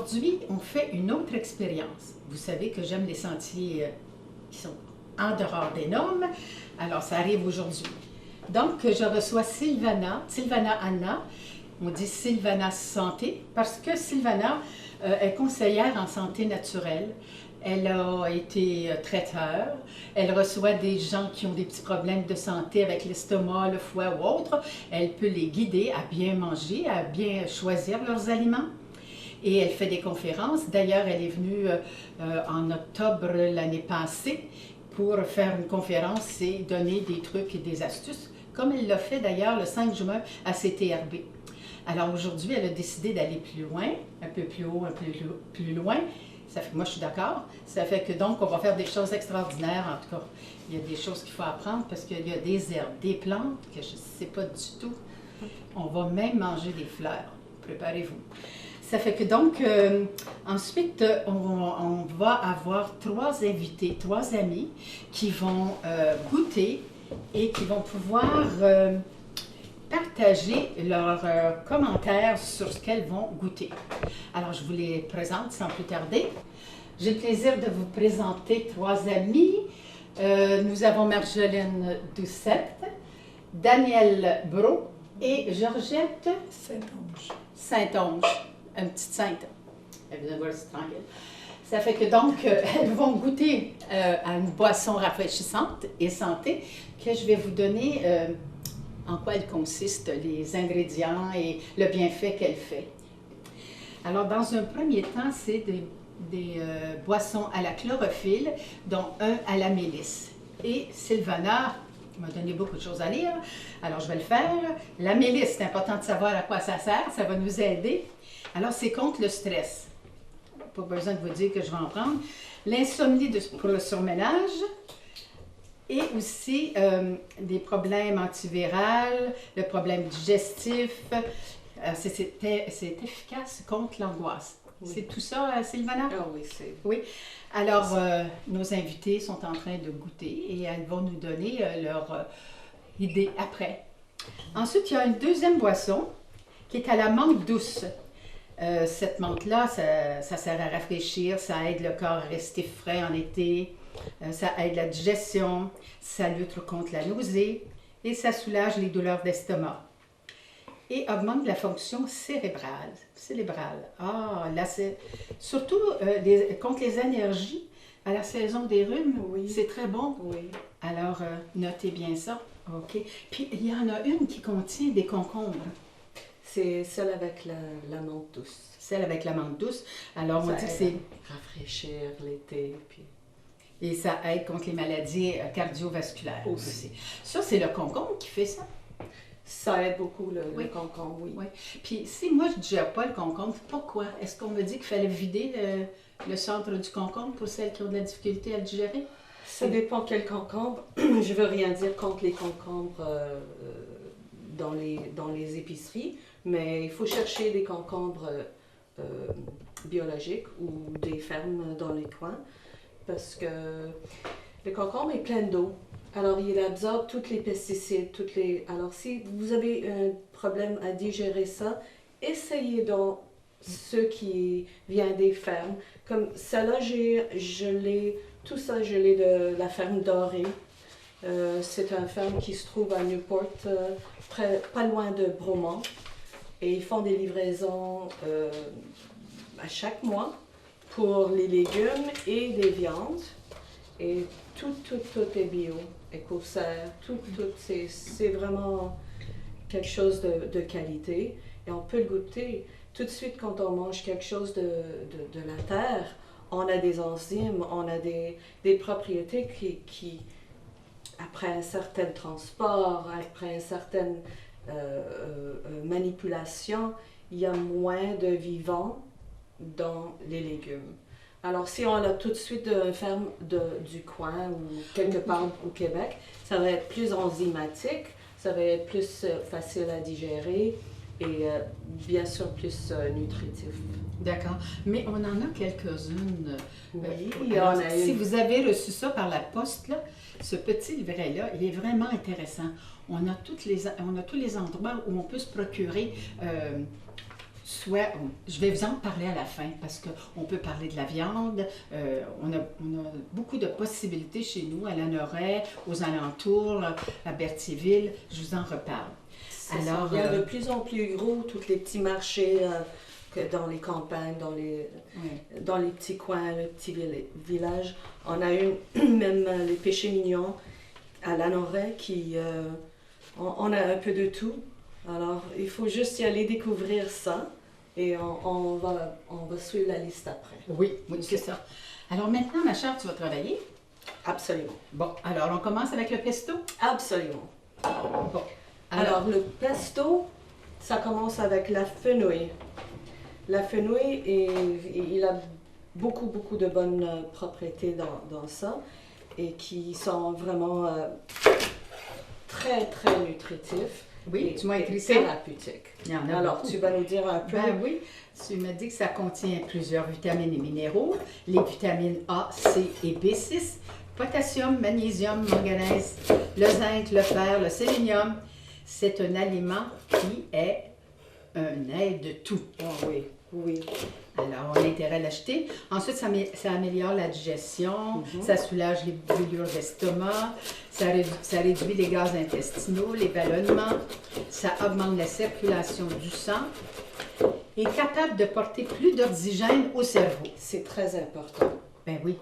aujourd'hui, on fait une autre expérience. Vous savez que j'aime les sentiers qui sont en dehors des normes. Alors, ça arrive aujourd'hui. Donc, je reçois Sylvana Anna. On dit Sylvana Santé parce que Sylvana est conseillère en santé naturelle. Elle a été traiteur. Elle reçoit des gens qui ont des petits problèmes de santé avec l'estomac, le foie ou autre. Elle peut les guider à bien manger, à bien choisir leurs aliments. Et elle fait des conférences. D'ailleurs, elle est venue en octobre l'année passée pour faire une conférence et donner des trucs et des astuces, comme elle l'a fait d'ailleurs le 5 juin à CTRB. Alors aujourd'hui, elle a décidé d'aller plus loin, un peu plus haut, un peu plus loin. Ça fait, moi, je suis d'accord. Ça fait que donc, on va faire des choses extraordinaires. En tout cas, il y a des choses qu'il faut apprendre parce qu'il y a des herbes, des plantes que je ne sais pas du tout. On va même manger des fleurs. Préparez-vous. Ça fait que donc, ensuite, on va avoir 3 invités, 3 amis qui vont goûter et qui vont pouvoir partager leurs commentaires sur ce qu'elles vont goûter. Alors, je vous les présente sans plus tarder. J'ai le plaisir de vous présenter 3 amis. Nous avons Marjolaine Doucette, Danielle Brault et Georgette Saint-Onge. Une petite sainte. Elle vient de voir, c'est tranquille. Ça fait que donc, elles vont goûter à une boisson rafraîchissante et santé que je vais vous donner en quoi elle consiste, les ingrédients et le bienfait qu'elle fait. Alors, dans un premier temps, c'est des boissons à la chlorophylle, dont un à la mélisse. Et Sylvana m'a donné beaucoup de choses à lire, alors je vais le faire. La mélisse, c'est important de savoir à quoi ça sert, ça va nous aider. Alors, c'est contre le stress. Pas besoin de vous dire que je vais en prendre. L'insomnie pour le surménage et aussi des problèmes antiviraux, le problème digestif. C'est efficace contre l'angoisse. Oui. C'est tout ça, Sylvana? Ah oui, c'est... Oui. Alors, nos invités sont en train de goûter et elles vont nous donner leur idée après. Ensuite, il y a une deuxième boisson qui est à la menthe douce. Cette menthe-là, ça sert à rafraîchir, ça aide le corps à rester frais en été, ça aide la digestion, ça lutte contre la nausée et ça soulage les douleurs d'estomac. Et augmente la fonction cérébrale. Ah, là, c'est surtout contre les allergies à la saison des rhumes, oui. C'est très bon. Oui. Alors, notez bien ça. OK. Puis, il y en a une qui contient des concombres. C'est celle avec la menthe douce. Celle avec la menthe douce. Alors, on dit que c'est... rafraîchir l'été. Puis... Et ça aide contre les maladies cardiovasculaires aussi. Ça, c'est le concombre qui fait ça. Ça aide beaucoup le concombre, oui. Oui. Puis si moi je ne digère pas le concombre, pourquoi? Est-ce qu'on me dit qu'il fallait vider le centre du concombre pour celles qui ont de la difficulté à le digérer? Ça dépend quel concombre. Je ne veux rien dire contre les concombres dans les épiceries, mais il faut chercher des concombres biologiques ou des fermes dans les coins parce que le concombre est plein d'eau. Alors, il absorbe tous les pesticides, Alors, si vous avez un problème à digérer ça, essayez donc ceux qui viennent des fermes. Comme celle-là, tout ça, je l'ai de la ferme Dorée. C'est une ferme qui se trouve à Newport, pas loin de Bromont. Et ils font des livraisons à chaque mois pour les légumes et des viandes. Et tout est bio, écossaire, c'est vraiment quelque chose de qualité. Et on peut le goûter tout de suite quand on mange quelque chose de la terre. On a des enzymes, on a des propriétés qui après un certain transport, après une certaine manipulation, il y a moins de vivants dans les légumes. Alors, si on a tout de suite une ferme du coin ou quelque part au Québec, ça va être plus enzymatique, ça va être plus facile à digérer et bien sûr plus nutritif. D'accord. Mais on en a quelques-unes. Oui, alors, si vous avez reçu ça par la poste, là, ce petit livret-là, il est vraiment intéressant. On a tous les endroits où on peut se procurer soit, je vais vous en parler à la fin parce qu'on peut parler de la viande. On a beaucoup de possibilités chez nous, à Lanoraie, aux alentours, là, à Berthierville. Je vous en reparle. Alors, il y a de plus en plus gros, tous les petits marchés que dans les campagnes, dans les petits coins, les petits villages. On a eu même les péchés mignons à Lanoraie qui... on a un peu de tout. Alors, il faut juste y aller découvrir ça et on va suivre la liste après. Oui, c'est ça. Alors maintenant, ma chère, tu vas travailler? Absolument. Bon, alors on commence avec le pesto? Absolument. Bon. Alors, le pesto, ça commence avec la fenouil. La fenouil, il a beaucoup de bonnes propriétés dans ça et qui sont vraiment très nutritifs. Oui, tu m'as écrit ça. Thérapeutique. Il y en a Alors, beaucoup. tu vas nous dire un peu. Ben oui, tu me dis que ça contient plusieurs vitamines et minéraux, les vitamines A, C et B6, potassium, magnésium, manganèse, le zinc, le fer, le sélénium. C'est un aliment qui est un aide-tout. Oh, oui. Alors, on a intérêt à l'acheter. Ensuite, ça améliore la digestion, ça soulage les brûlures d'estomac, ça réduit les gaz intestinaux, les ballonnements, ça augmente la circulation du sang et est capable de porter plus d'oxygène au cerveau. C'est très important. Ben oui,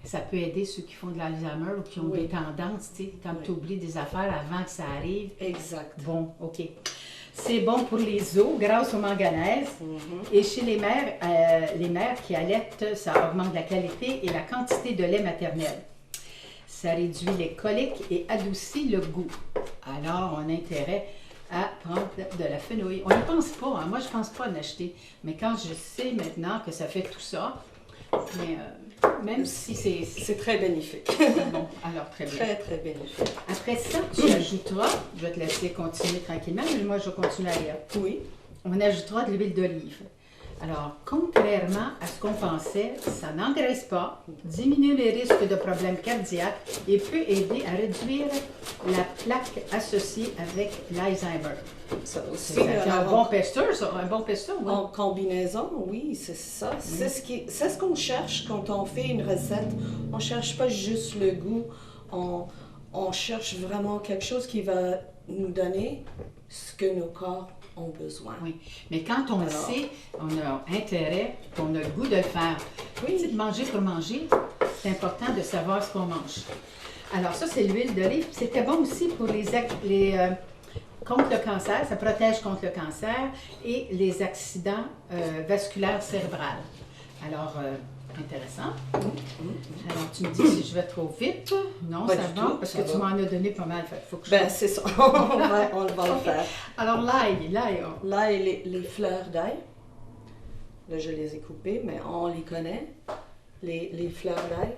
ça peut aider ceux qui font de l'Alzheimer ou qui ont des tendances, tu sais, quand tu oublies des affaires avant que ça arrive. Exact. Bon, OK. C'est bon pour les os grâce au manganèse. Et chez les mères qui allaitent, ça augmente la qualité et la quantité de lait maternel. Ça réduit les coliques et adoucit le goût. Alors, on a intérêt à prendre de la fenouil. On n'y pense pas, hein? Moi je ne pense pas en acheter. Mais quand je sais maintenant que ça fait tout ça, mais, même si c'est très bénéfique. Bon, alors très bien. Très bénéfique. Après ça, tu ajouteras, je vais te laisser continuer tranquillement, mais moi je vais continuer à lire. Oui. On ajoutera de l'huile d'olive. Alors, contrairement à ce qu'on pensait, ça n'engraisse pas, diminue les risques de problèmes cardiaques et peut aider à réduire la plaque associée avec l'Alzheimer. Ça aussi, C'est un bon pesteur, ça, un bon pesteur. Oui. En combinaison, oui, c'est ça. C'est ce qu'on cherche quand on fait une recette. On ne cherche pas juste le goût, on cherche vraiment quelque chose qui va nous donner ce que nos corps ont besoin. Oui, mais quand on le sait, on a intérêt, on a le goût de le faire. Oui. Tu sais, de manger pour manger, c'est important de savoir ce qu'on mange. Alors ça, c'est l'huile d'olive. C'était bon aussi pour contre le cancer, ça protège contre le cancer et les accidents vasculaires cérébrales. Alors, intéressant. Alors, tu me dis si je vais trop vite. Non, Pas ça du va, tout, parce ça que tu va. m'en as donné pas mal. Il faut que je... Ben, c'est ça. on va le faire. Alors, l'ail. Là, les fleurs d'ail. Là, je les ai coupées, mais on les connaît. Les fleurs d'ail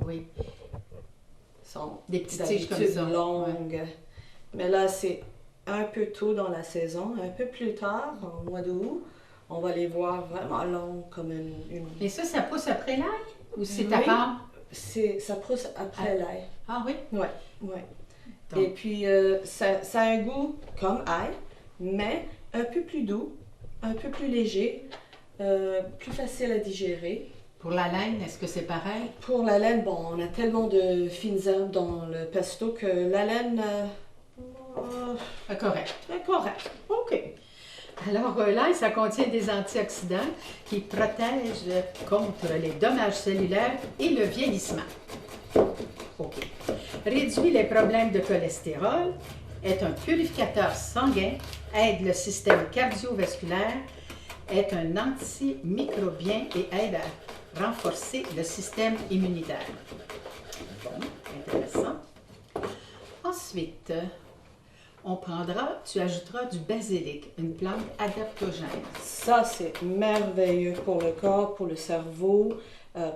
Oui. sont Des petites tiges comme ça. longues. Ouais. Mais là, c'est un peu tôt dans la saison. Un peu plus tard, en mois d'août, on va les voir vraiment longues comme une... Et ça pousse après l'ail? Ou c'est à Oui. part? Ça pousse après l'ail. Ah oui? Oui. Donc. Et puis, ça a un goût comme ail, mais un peu plus doux, un peu plus léger, plus facile à digérer. Pour la laine, est-ce que c'est pareil? Pour la laine, bon, on a tellement de fines herbes dans le pesto que la laine, Correct. est correcte. OK. Alors, l'ail, ça contient des antioxydants qui protègent contre les dommages cellulaires et le vieillissement. OK. Réduit les problèmes de cholestérol, est un purificateur sanguin, aide le système cardiovasculaire, est un antimicrobien et aide à renforcer le système immunitaire. Bon, intéressant. Ensuite, tu ajouteras du basilic, une plante adaptogène. Ça, c'est merveilleux pour le corps, pour le cerveau,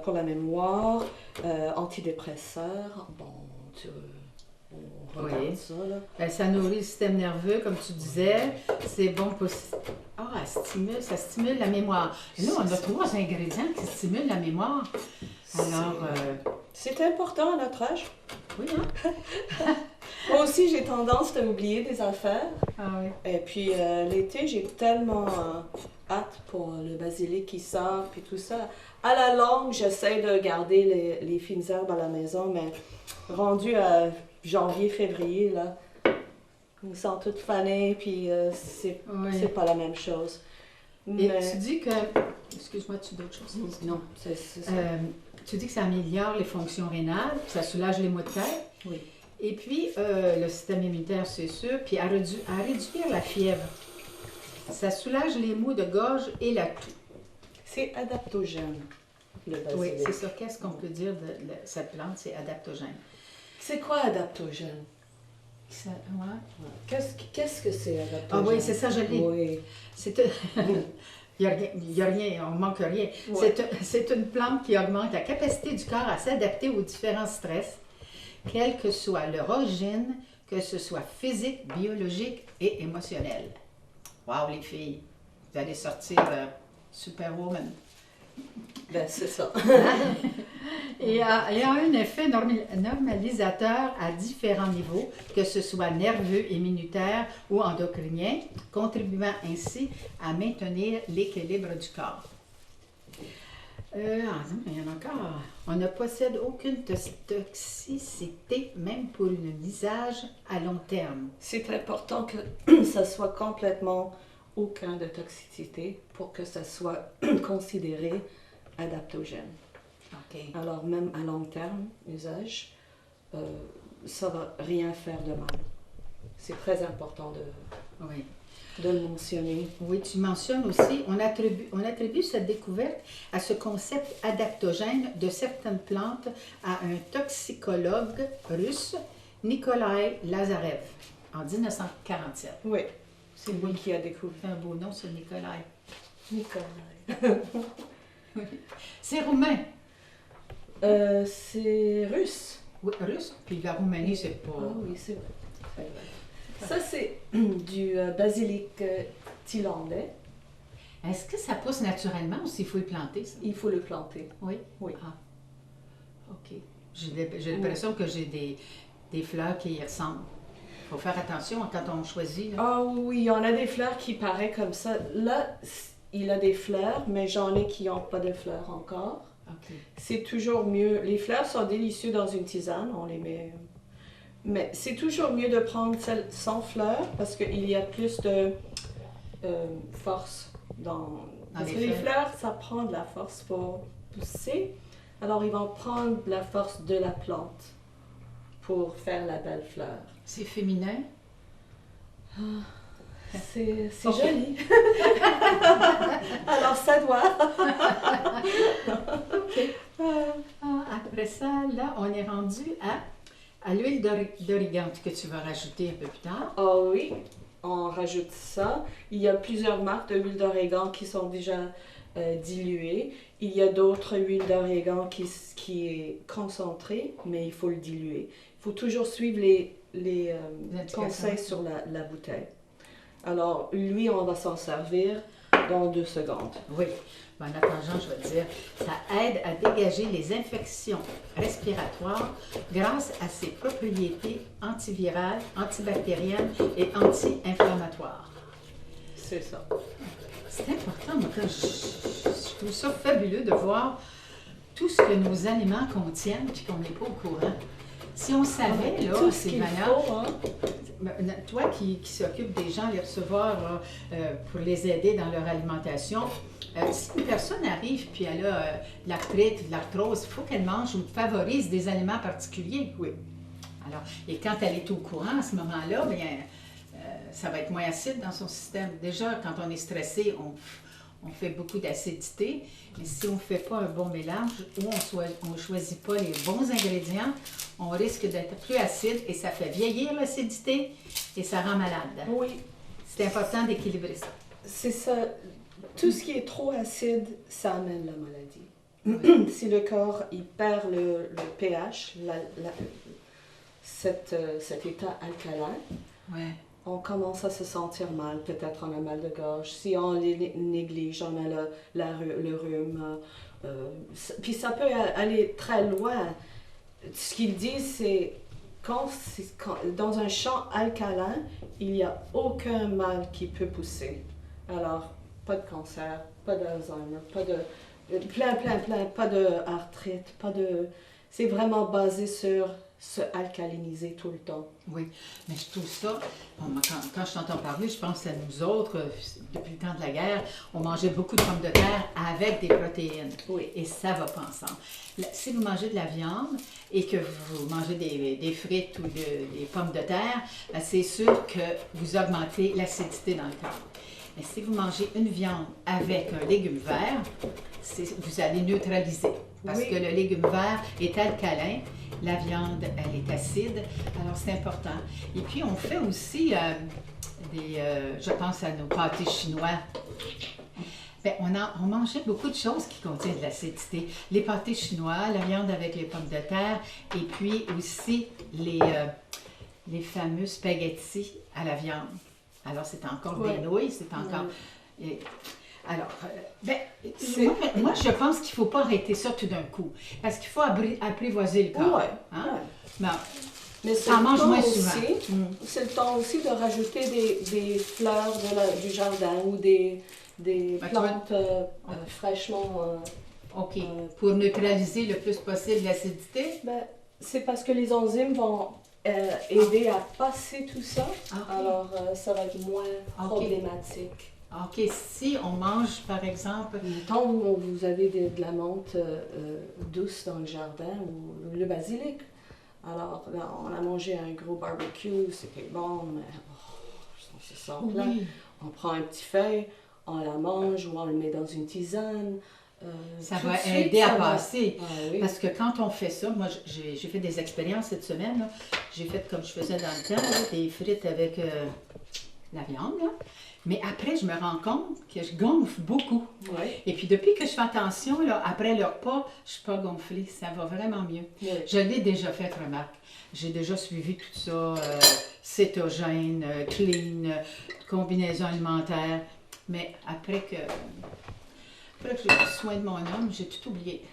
pour la mémoire, antidépresseur. Bon, on regarde ça, là. Ben, ça nourrit le système nerveux, comme tu disais. C'est bon pour... Ah, ça stimule la mémoire. Là, on a 3 ingrédients qui stimulent la mémoire. Alors, c'est important à notre âge. oui, hein? Moi aussi, j'ai tendance à oublier des affaires. Ah oui. Et puis l'été, j'ai tellement hâte pour le basilic qui sort, puis tout ça. À la longue, j'essaie de garder les fines herbes à la maison, mais rendu à janvier, février, là, ils sont toutes fanées, puis c'est pas la même chose. Et tu dis que... Excuse-moi, tu dis d'autres choses? Non, c'est ça. Tu dis que ça améliore les fonctions rénales, ça soulage les maux de tête. Oui. Et puis, le système immunitaire, c'est sûr, puis à réduire la fièvre. Ça soulage les maux de gorge et la toux. C'est adaptogène, le basilic. Oui, c'est ça. Qu'est-ce qu'on peut dire de cette plante? C'est adaptogène. C'est quoi adaptogène? Ouais. Qu'est-ce que c'est adaptogène? Ah oui, c'est ça, je l'ai. Oui. Il n'y a rien, on ne manque rien. Ouais. C'est une plante qui augmente la capacité du corps à s'adapter aux différents stress, quelle que soit leur origine, que ce soit physique, biologique et émotionnel. Wow, les filles, vous allez sortir Superwoman. Ben, c'est ça. Et a un effet normalisateur à différents niveaux, que ce soit nerveux, immunitaire ou endocrinien, contribuant ainsi à maintenir l'équilibre du corps. Il y en a encore. On ne possède aucune toxicité, même pour un usage à long terme. C'est important que ça soit complètement aucun de toxicité pour que ça soit considéré adaptogène. OK. Alors même à long terme, usage, ça va rien faire de mal. C'est très important Oui. de le mentionner. Oui, tu mentionnes aussi, on attribue cette découverte à ce concept adaptogène de certaines plantes à un toxicologue russe, Nikolai Lazarev, en 1947. Oui, c'est lui qui a découvert. C'est un beau nom, ce Nikolai. Nikolai. C'est roumain. C'est russe. Oui, russe. Puis la Roumanie, c'est pas... Ah oui, c'est vrai. Ça, c'est du basilic thaïlandais. Est-ce que ça pousse naturellement ou s'il faut le planter, ça? Il faut le planter. Oui? Oui. Ah. OK. J'ai l'impression que j'ai des fleurs qui y ressemblent. Il faut faire attention quand on choisit. Là. Ah oui, on a des fleurs qui paraissent comme ça. Là, il a des fleurs, mais j'en ai qui n'ont pas de fleurs encore. OK. C'est toujours mieux. Les fleurs sont délicieuses dans une tisane, on les met. Mais c'est toujours mieux de prendre celles sans fleurs parce qu'il y a plus de force dans. Parce que les fleurs, ça prend de la force pour pousser. Alors, ils vont prendre la force de la plante pour faire la belle fleur. C'est féminin? C'est joli. Alors, ça doit. OK. Après ça, là, on est rendu à l'huile d'origan que tu vas rajouter un peu plus tard. Ah oui, on rajoute ça. Il y a plusieurs marques d'huile d'origan qui sont déjà diluées. Il y a d'autres huiles d'origan qui est concentrée, mais il faut le diluer. Il faut toujours suivre les conseils sur la bouteille. Alors, lui, on va s'en servir dans 2 secondes. Oui. En attendant, je vais te dire, ça aide à dégager les infections respiratoires grâce à ses propriétés antivirales, antibactériennes et anti-inflammatoires. C'est ça. C'est important, moi, je trouve ça fabuleux de voir tout ce que nos aliments contiennent et qu'on n'est pas au courant. Si on savait, là, tout c'est ce qu'il malade. faut, hein? Toi qui s'occupe des gens, les recevoir pour les aider dans leur alimentation, si une personne arrive puis elle a l'arthrite, l'arthrose, il faut qu'elle mange ou favorise des aliments particuliers. Oui. Alors, et quand elle est au courant à ce moment-là, bien, ça va être moins acide dans son système. Déjà, quand on est stressé, on fait beaucoup d'acidité, mais si on ne fait pas un bon mélange ou on ne choisit pas les bons ingrédients, on risque d'être plus acide et ça fait vieillir l'acidité et ça rend malade. Oui. C'est important d'équilibrer ça. C'est ça. Tout ce qui est trop acide, ça amène la maladie. Oui. Si le corps il perd le pH, cet état alcalin, ouais. On commence à se sentir mal. Peut-être on a mal de gorge. Si on les néglige, on a le rhume. Puis ça peut aller très loin. Ce qu'ils disent, c'est dans un champ alcalin, il n'y a aucun mal qui peut pousser. Alors, pas de cancer, pas d'Alzheimer, pas de... pas d'arthrite, pas de... C'est vraiment basé sur se alcaliniser tout le temps. Oui, mais je trouve ça, bon, moi, quand je t'entends parler, je pense à nous autres, depuis le temps de la guerre, on mangeait beaucoup de pommes de terre avec des protéines. Oui. Et ça va pas ensemble. Si vous mangez de la viande et que vous mangez des frites ou des pommes de terre, ben, c'est sûr que vous augmentez l'acidité dans le corps. Mais si vous mangez une viande avec un légume vert, vous allez neutraliser. Parce que le légume vert est alcalin, la viande, elle est acide, alors c'est important. Et puis, on fait aussi je pense à nos pâtés chinois. Bien, on mangeait beaucoup de choses qui contiennent de l'acidité. Les pâtés chinois, la viande avec les pommes de terre, et puis aussi les fameux spaghettis à la viande. Alors, c'est encore des nouilles, c'est encore... Alors, moi, je pense qu'il ne faut pas arrêter ça tout d'un coup, parce qu'il faut apprivoiser le corps. Ouais, hein? ouais. Bon, mais ça mange moins souvent. C'est le temps aussi de rajouter des fleurs du jardin ou des plantes fraîchement... OK. Pour neutraliser le plus possible l'acidité? C'est parce que les enzymes vont aider à passer tout ça, alors ça va être moins problématique. OK, si on mange, par exemple... Tant où vous avez de la menthe douce dans le jardin ou le basilic. Alors, là, on a mangé un gros barbecue, c'était bon, mais c'est ça. Oui. On prend un petit feuille, on la mange ou on le met dans une tisane. Ça va aider à passer. Oui. Parce que quand on fait ça, moi j'ai fait des expériences cette semaine. là. J'ai fait comme je faisais dans le temps, là, des frites avec la viande. Là. Mais après, je me rends compte que je gonfle beaucoup. Oui. Et puis depuis que je fais attention, là, après le repas, je ne suis pas gonflée. Ça va vraiment mieux. Oui. Je l'ai déjà fait, remarque. J'ai déjà suivi tout ça, cétogène, clean, combinaison alimentaire. Mais après que j'ai pris soin de mon homme, j'ai tout oublié.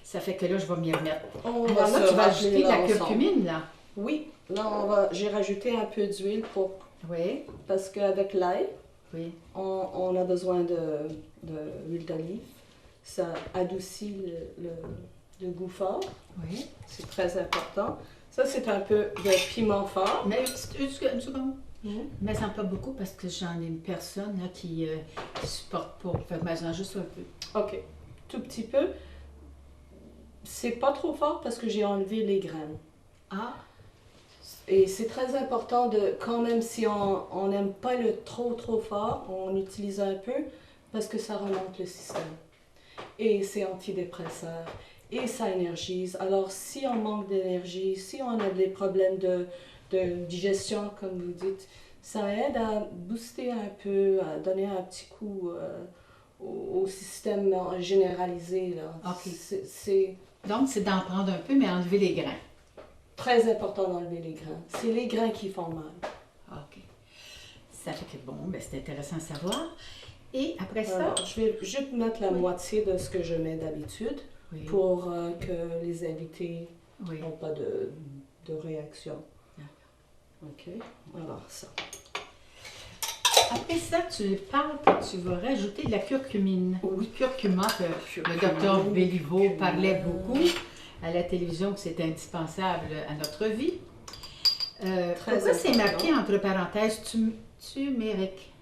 Ça fait que là, je vais m'y remettre. Alors là, tu vas ajouter de la curcumine, là? Oui. Là, j'ai rajouté un peu d'huile pour... Oui. Parce qu'avec l'ail, Oui. on a besoin de l'huile d'olive. Ça adoucit le goût fort. Oui. C'est très important. Ça, c'est un peu de piment fort. Mais une seconde. Mais ça pas beaucoup parce que j'en ai une personne là, qui supporte pas. Fait que j'en juste un peu. OK. Tout petit peu. C'est pas trop fort parce que j'ai enlevé les graines. Ah. Et c'est très important de, quand même, si on n'aime pas le trop fort, on utilise un peu parce que ça remonte le système. Et c'est antidépresseur. Et ça énergise. Alors, si on manque d'énergie, si on a des problèmes de digestion, comme vous dites, ça aide à booster un peu, à donner un petit coup au système généralisé. Là. OK. Donc, c'est d'en prendre un peu, mais enlever les grains. Très important d'enlever les grains. C'est les grains qui font mal. OK. Ça fait que bon, ben c'est intéressant à savoir. Et après ça... Alors, je vais juste mettre la moitié de ce que je mets d'habitude pour que les invités n'ont pas de réaction. OK. Alors, ça. Après ça, tu parles que tu vas rajouter de la curcumine. Oui, curcuma, que le docteur Béliveau parlait beaucoup à la télévision, que c'est indispensable à notre vie. Pourquoi c'est marqué entre parenthèses turmeric?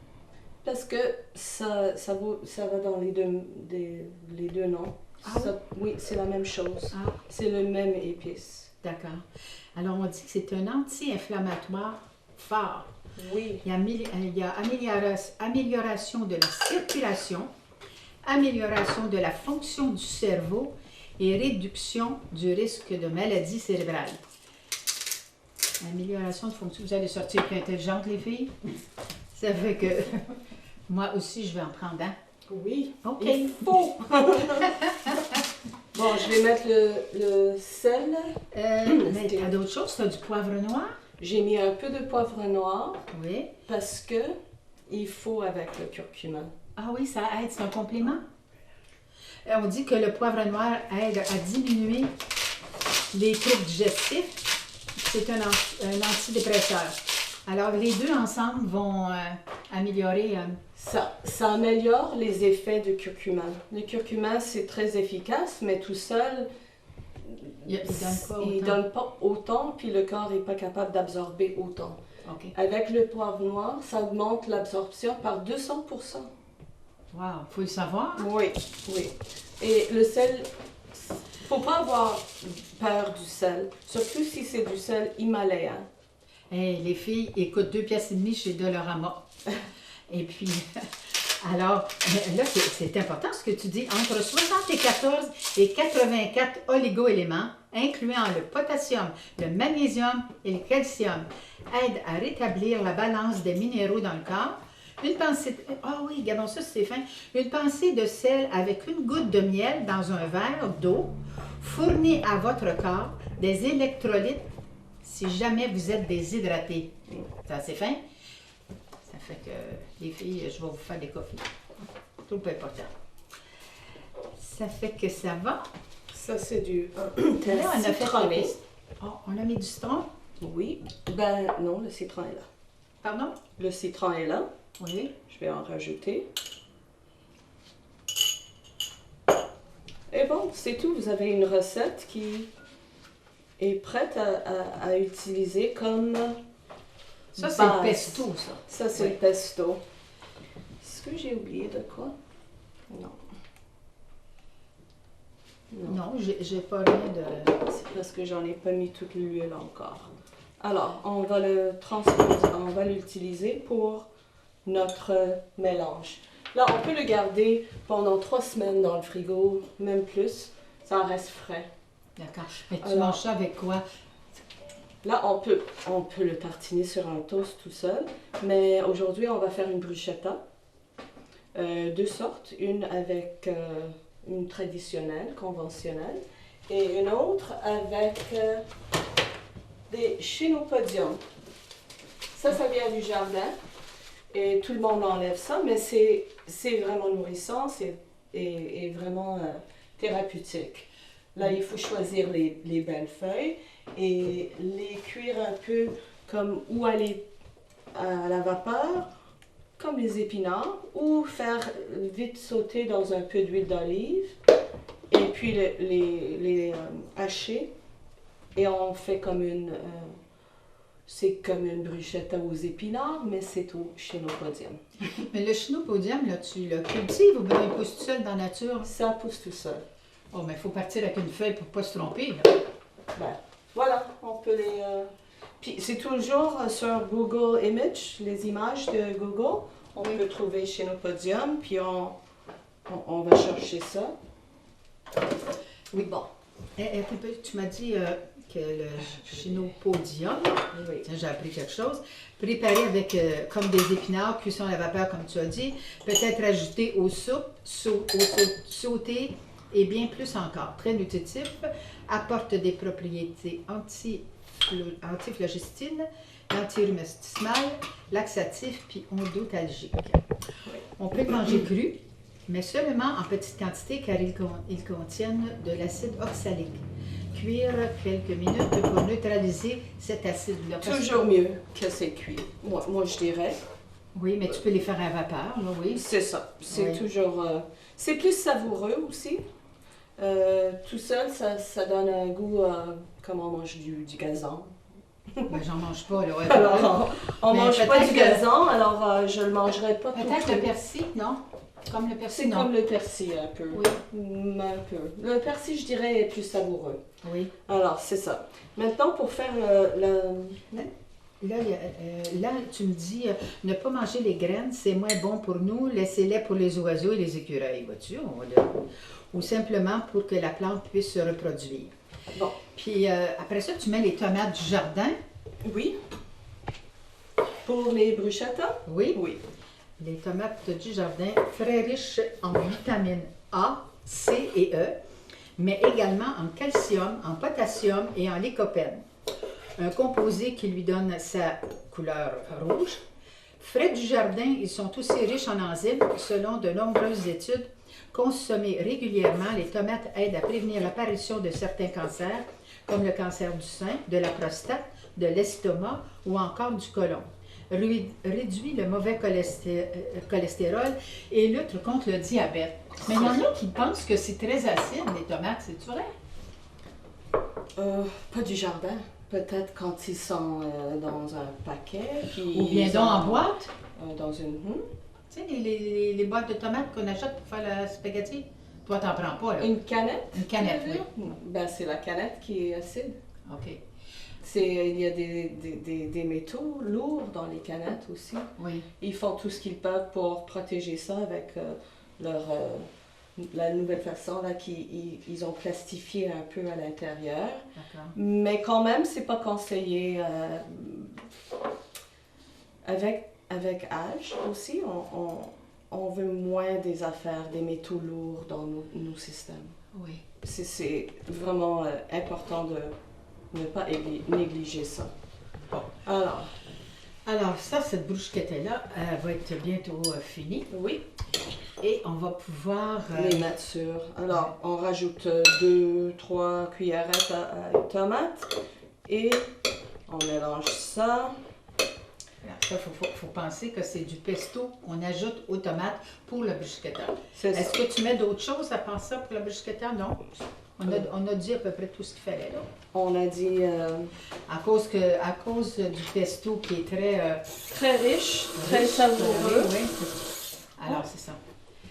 Parce que ça va dans les deux noms. Ah, oui, c'est la même chose. Ah. C'est le même épice. D'accord. Alors, on dit que c'est un anti-inflammatoire fort. Oui. Il y a amélioration de la circulation, amélioration de la fonction du cerveau et réduction du risque de maladie cérébrale. Amélioration de fonction. Vous allez sortir plus intelligente, les filles? Ça fait que moi aussi, je vais en prendre un. Oui. OK. Il faut! Bon, je vais mettre le sel. Mais tu as d'autres choses? Tu as du poivre noir? J'ai mis un peu de poivre noir. Oui. Parce que il faut avec le curcuma. Ah oui, ça aide, c'est un complément? On dit que le poivre noir aide à diminuer les troubles digestifs, c'est un antidépresseur. Alors, les deux ensemble vont améliorer... Ça améliore les effets du curcuma. Le curcuma, c'est très efficace, mais tout seul, il il donne pas autant, puis le corps n'est pas capable d'absorber autant. Okay. Avec le poivre noir, ça augmente l'absorption par 200%. Wow, faut le savoir. Oui, oui. Et le sel, faut pas avoir peur du sel, surtout si c'est du sel himalayen. Hey, les filles, écoute, 2 pièces et demie chez Dolorama. Et puis, alors, là, c'est important ce que tu dis. Entre 74 et 84 oligo-éléments, incluant le potassium, le magnésium et le calcium, aident à rétablir la balance des minéraux dans le corps. Une pensée... Ah oui, regardons ça, c'est fin. Une pensée de sel avec une goutte de miel dans un verre d'eau fournit à votre corps des électrolytes si jamais vous êtes déshydraté. C'est assez fin. Ça fait que, les filles, je vais vous faire des coffees. Tout peu important. Ça fait que ça va. Ça, c'est du Là, on a citronné. Oh, on a mis du citron. Oui. Ben non, le citron est là. Pardon? Le citron est là. Oui. Je vais en rajouter. Et bon, c'est tout. Vous avez une recette qui est prête à utiliser comme Ça, c'est le base. pesto, ça. Ça, c'est Oui. le pesto. Est-ce que j'ai oublié de quoi? Non. Non, j'ai pas rien de... C'est parce que j'en ai pas mis toute l'huile encore. Alors, on va le transposer, on va l'utiliser pour notre mélange. Là, on peut le garder pendant 3 semaines dans le frigo, même plus. Ça reste frais. D'accord. Mais tu Alors, manges ça avec quoi? Là, on peut le tartiner sur un toast tout seul. Mais aujourd'hui, on va faire une bruschetta. 2 sortes. Une avec une traditionnelle, conventionnelle. Et une autre avec des chénopodiums. Ça vient du jardin. Et tout le monde enlève ça, mais c'est vraiment nourrissant, et vraiment thérapeutique. Là, il faut choisir les belles feuilles et les cuire un peu comme ou aller à la vapeur, comme les épinards, ou faire vite sauter dans un peu d'huile d'olive, et puis les hacher, et on fait comme une... c'est comme une bruschetta aux épinards, mais c'est au chénopodium. Mais le chénopodium, là, tu le cultives ou bien il pousse tout seul dans la nature? Ça pousse tout seul. Oh, mais il faut partir avec une feuille pour ne pas se tromper, là. Ben, voilà, on peut les... Puis c'est toujours sur Google Images, les images de Google. On peut trouver chénopodium, puis on va chercher ça. Oui. Bon. Tu m'as dit que le chénopodium, Oui. tiens, j'ai appris quelque chose, préparé avec comme des épinards, cuisson à la vapeur, comme tu as dit, peut-être ajouté aux soupes, sauté et bien plus encore. Très nutritif, apporte des propriétés antiflogestines, antirhumatismales, laxatifs puis ondothalgiques. Oui. On peut le manger cru, mais seulement en petite quantité car ils contiennent de l'acide oxalique. Cuire quelques minutes pour neutraliser cet acide-là. Toujours mieux que c'est cuit. Moi, je dirais. Oui, mais tu peux les faire à vapeur, là, oui. C'est ça. C'est Oui. toujours... c'est plus savoureux aussi. Tout seul, ça donne un goût comme on mange du gazon. Ben, j'en mange pas, là. Ouais, Alors, on Mais mange pas peut-être du que- gazon, alors je le mangerai pas tout peut-être le le persil, non? Comme le persil, C'est non? comme le persil un peu. Oui. Un peu. Le persil, je dirais, est plus savoureux. Oui. Alors, c'est ça. Maintenant, pour faire Là, tu me dis, ne pas manger les graines, c'est moins bon pour nous, laissez-les pour les oiseaux et les écureuils, vois-tu? Ou simplement pour que la plante puisse se reproduire. Bon. Puis après ça, tu mets les tomates du jardin. Oui. Pour les bruschettas? Oui. Oui. Les tomates du jardin, très riches en vitamines A, C et E, mais également en calcium, en potassium et en lycopène. Un composé qui lui donne sa couleur rouge. Frais du jardin, ils sont aussi riches en enzymes selon de nombreuses études Consommées régulièrement, les tomates aident à prévenir l'apparition de certains cancers, comme le cancer du sein, de la prostate, de l'estomac ou encore du côlon. Réduit le mauvais cholestérol et lutte contre le diabète. Mais il y en a qui pensent que c'est très acide, les tomates, c'est vrai? Pas du jardin. Peut-être quand ils sont dans un paquet. Puis Ou bien donc en boîte? Dans une... Tu sais, les boîtes de tomates qu'on achète pour faire la spaghetti. Toi, t'en prends pas, là. Une canette? Une canette, oui. Ben, c'est la canette qui est acide. OK. Il y a des métaux lourds dans les canettes aussi. Oui. Ils font tout ce qu'ils peuvent pour protéger ça avec la nouvelle façon là, qu'ils ont plastifié un peu à l'intérieur. D'accord. Mais quand même, c'est pas conseillé. Avec âge aussi, on veut moins des affaires, des métaux lourds dans nos systèmes. Oui. C'est vraiment important de ne pas négliger ça. Bon. Alors ça, cette bruschetta-là, elle va être bientôt finie. Oui. Et on va pouvoir... Les mettre sur. Alors, on rajoute 2-3 cuillerées à tomates et on mélange ça. Il faut penser que c'est du pesto qu'on ajoute aux tomates pour la bruschetta. Est-ce que tu mets d'autres choses à part ça pour la bruschetta? Non. On a dit à peu près tout ce qu'il fallait, là. On a dit... À cause du pesto qui est très riche, très savoureux. Oui. Alors, c'est ça.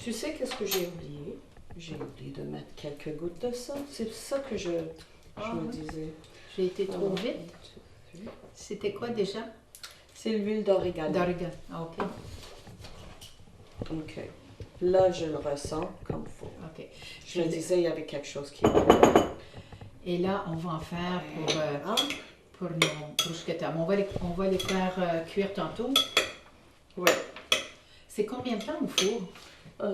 Tu sais qu'est-ce que j'ai oublié? J'ai oublié de mettre quelques gouttes de ça. C'est ça que je me disais. J'ai été trop vite. C'était quoi déjà? C'est l'huile d'origano. D'origano, OK. OK. Là, je le ressens comme il faut. OK. Je me disais, il y avait quelque chose qui... Et là, on va en faire pour nos bruschetta. On va les faire cuire tantôt. Oui. C'est combien de temps au four?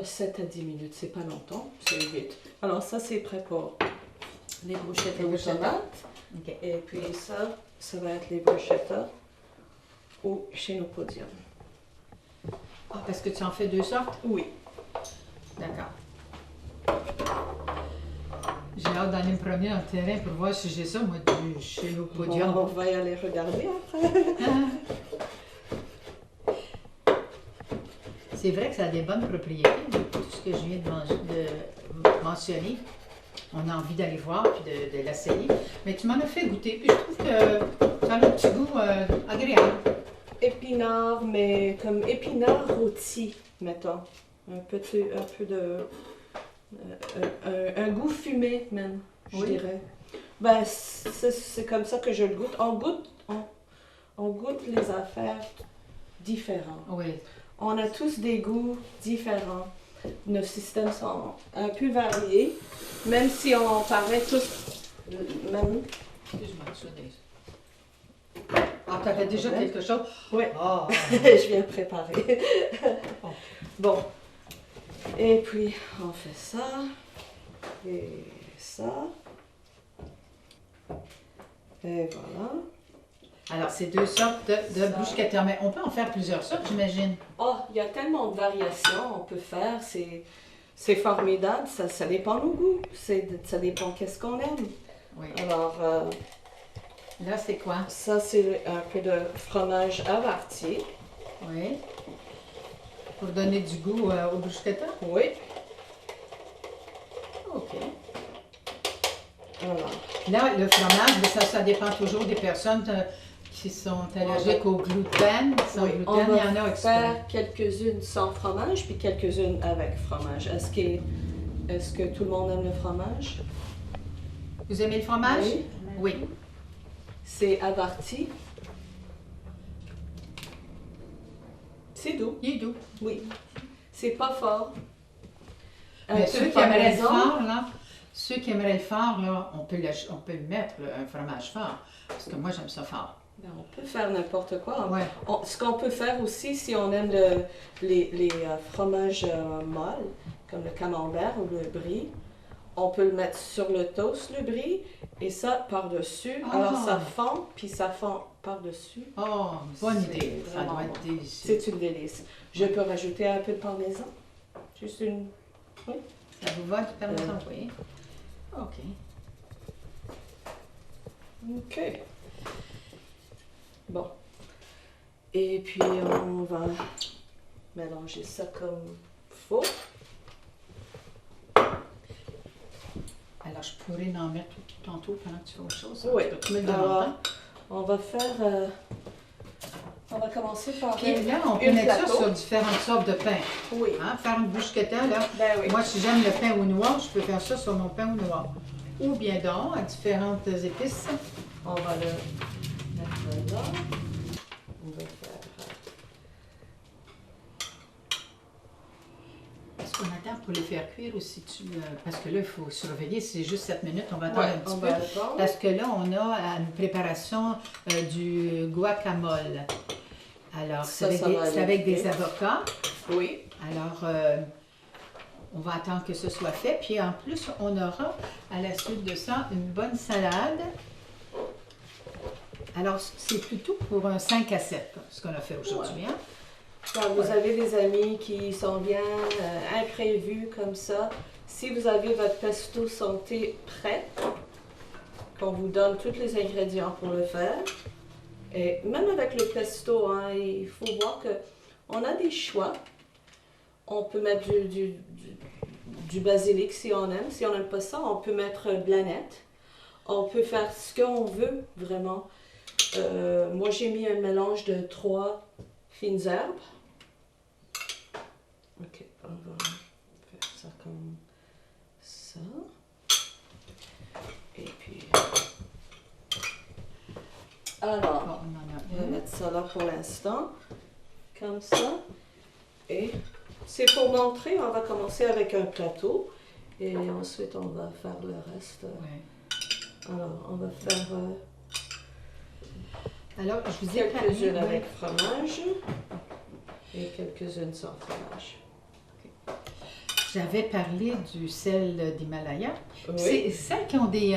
7 à 10 minutes, c'est pas longtemps, c'est vite. Alors ça, c'est prêt pour les bruschettas aux tomates. OK. Et puis ça va être les bruschettas au chenopodium. Ah, parce que tu en fais 2 sortes? Oui. D'accord. J'ai hâte d'aller me promener dans le terrain pour voir si j'ai ça, moi, du chenopodium. On va y aller regarder après. C'est vrai que ça a des bonnes propriétés, tout ce que je viens de mentionner. On a envie d'aller voir puis de l'essayer. Mais tu m'en as fait goûter, puis je trouve que ça a un petit goût agréable. Épinard, mais comme épinard rôti, mettons. Un peu de... un goût fumé, même, je dirais. Ben, c'est comme ça que je le goûte. On goûte les affaires différentes. Oui. On a tous des goûts différents. Nos systèmes sont un peu variés, même si on paraît tous même. Excuse-moi, ah, tu avais déjà quelque chose? Oui. Oh. Je viens de préparer. Bon. Et puis, on fait ça. Et ça. Et voilà. Alors, c'est 2 sortes de bruschetta, mais on peut en faire plusieurs sortes, j'imagine. Oh, il y a tellement de variations on peut faire. C'est formidable. Ça dépend du goût. Ça dépend qu'est-ce qu'on aime. Oui. Alors... là, c'est quoi? Ça, c'est un peu de fromage averti. Oui. Pour donner du goût au bruschetta? Oui. OK. Voilà. Là, le fromage, ça dépend toujours des personnes qui sont allergiques au gluten. Sans gluten, on il y en a va faire quelques-unes sans fromage, puis quelques-unes avec fromage. Est-ce que tout le monde aime le fromage? Vous aimez le fromage? Oui. Oui. C'est averti. C'est doux. Il est doux. Oui. C'est pas fort. Mais ceux qui aimeraient le fort, là, on peut le mettre, un fromage fort. Parce que moi, j'aime ça fort. Ben, on peut faire n'importe quoi. Ouais. Ce qu'on peut faire aussi, si on aime les fromages molles, comme le camembert ou le brie, on peut le mettre sur le toast, le brie, et ça par-dessus. Oh. Alors ça fond, puis ça fond par-dessus. Oh, bonne idée. Ça doit être délicieux. C'est une délice. Je peux rajouter un peu de parmesan. Juste une Oui. Ça vous va de permettre? Oui. OK. OK. Bon. Et puis, on va mélanger ça comme faut. Alors, je pourrais en mettre tantôt pendant que tu fais autre chose. Oui. Tu peux me le Alors, demander. on va faire... on va commencer par... Puis là, on peut une mettre plateau. ça sur différentes sortes de pain. Oui. Hein? Faire une bruschetta, là. Ben oui. Moi, si j'aime le pain au noir, je peux faire ça sur mon pain au noir. Ou bien donc, à différentes épices. On va le mettre là. On va faire... Est-ce qu'on attend pour les faire cuire ou si tu... parce que là, il faut surveiller, c'est juste 7 minutes, on va attendre Ouais, un petit on peu. va attendre. Parce que là, on a une préparation du guacamole. Alors, Ça, c'est ça va avec aller. des avocats. Oui. Alors, on va attendre que ce soit fait. Puis en plus, on aura à la suite de ça une bonne salade. Alors, c'est plutôt pour un 5 à 7, ce qu'on a fait aujourd'hui. Hein? Quand vous avez des amis qui sont bien imprévus comme ça, si vous avez votre pesto santé prêt, qu'on vous donne tous les ingrédients pour le faire, et même avec le pesto, hein, il faut voir que on a des choix. On peut mettre du basilic si on aime. Si on n'aime pas ça, on peut mettre de l'aneth. On peut faire ce qu'on veut, vraiment. Moi, j'ai mis un mélange de 3 fines herbes. Ok, on va faire ça comme ça. Et puis... Alors, Bon, on en a on va une. mettre ça là pour l'instant. Comme ça. Et c'est pour montrer, on va commencer avec un plateau. Et ensuite, on va faire le reste. Ouais. Alors, on va faire Alors, je vous ai quelques-unes parlé, avec fromage et quelques-unes sans fromage. j'avais parlé du sel d'Himalaya. Oui. C'est celles qui ont des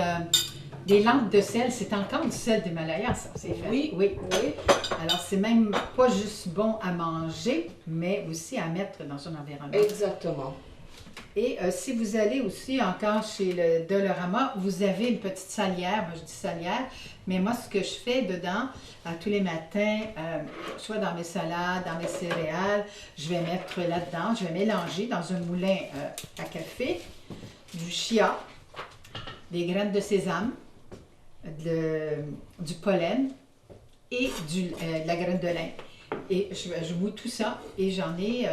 lampes de sel, c'est encore du sel d'Himalaya, ça, c'est fait. Oui. Oui. Oui. Alors, c'est même pas juste bon à manger, mais aussi à mettre dans un environnement. Exactement. Et si vous allez aussi encore chez le Dollarama, vous avez une petite salière, moi je dis salière, mais moi ce que je fais dedans, tous les matins, soit dans mes salades, dans mes céréales, je vais mettre là-dedans, je vais mélanger dans un moulin à café, du chia, des graines de sésame, du pollen et de la graine de lin. Et je mouille tout ça et j'en ai...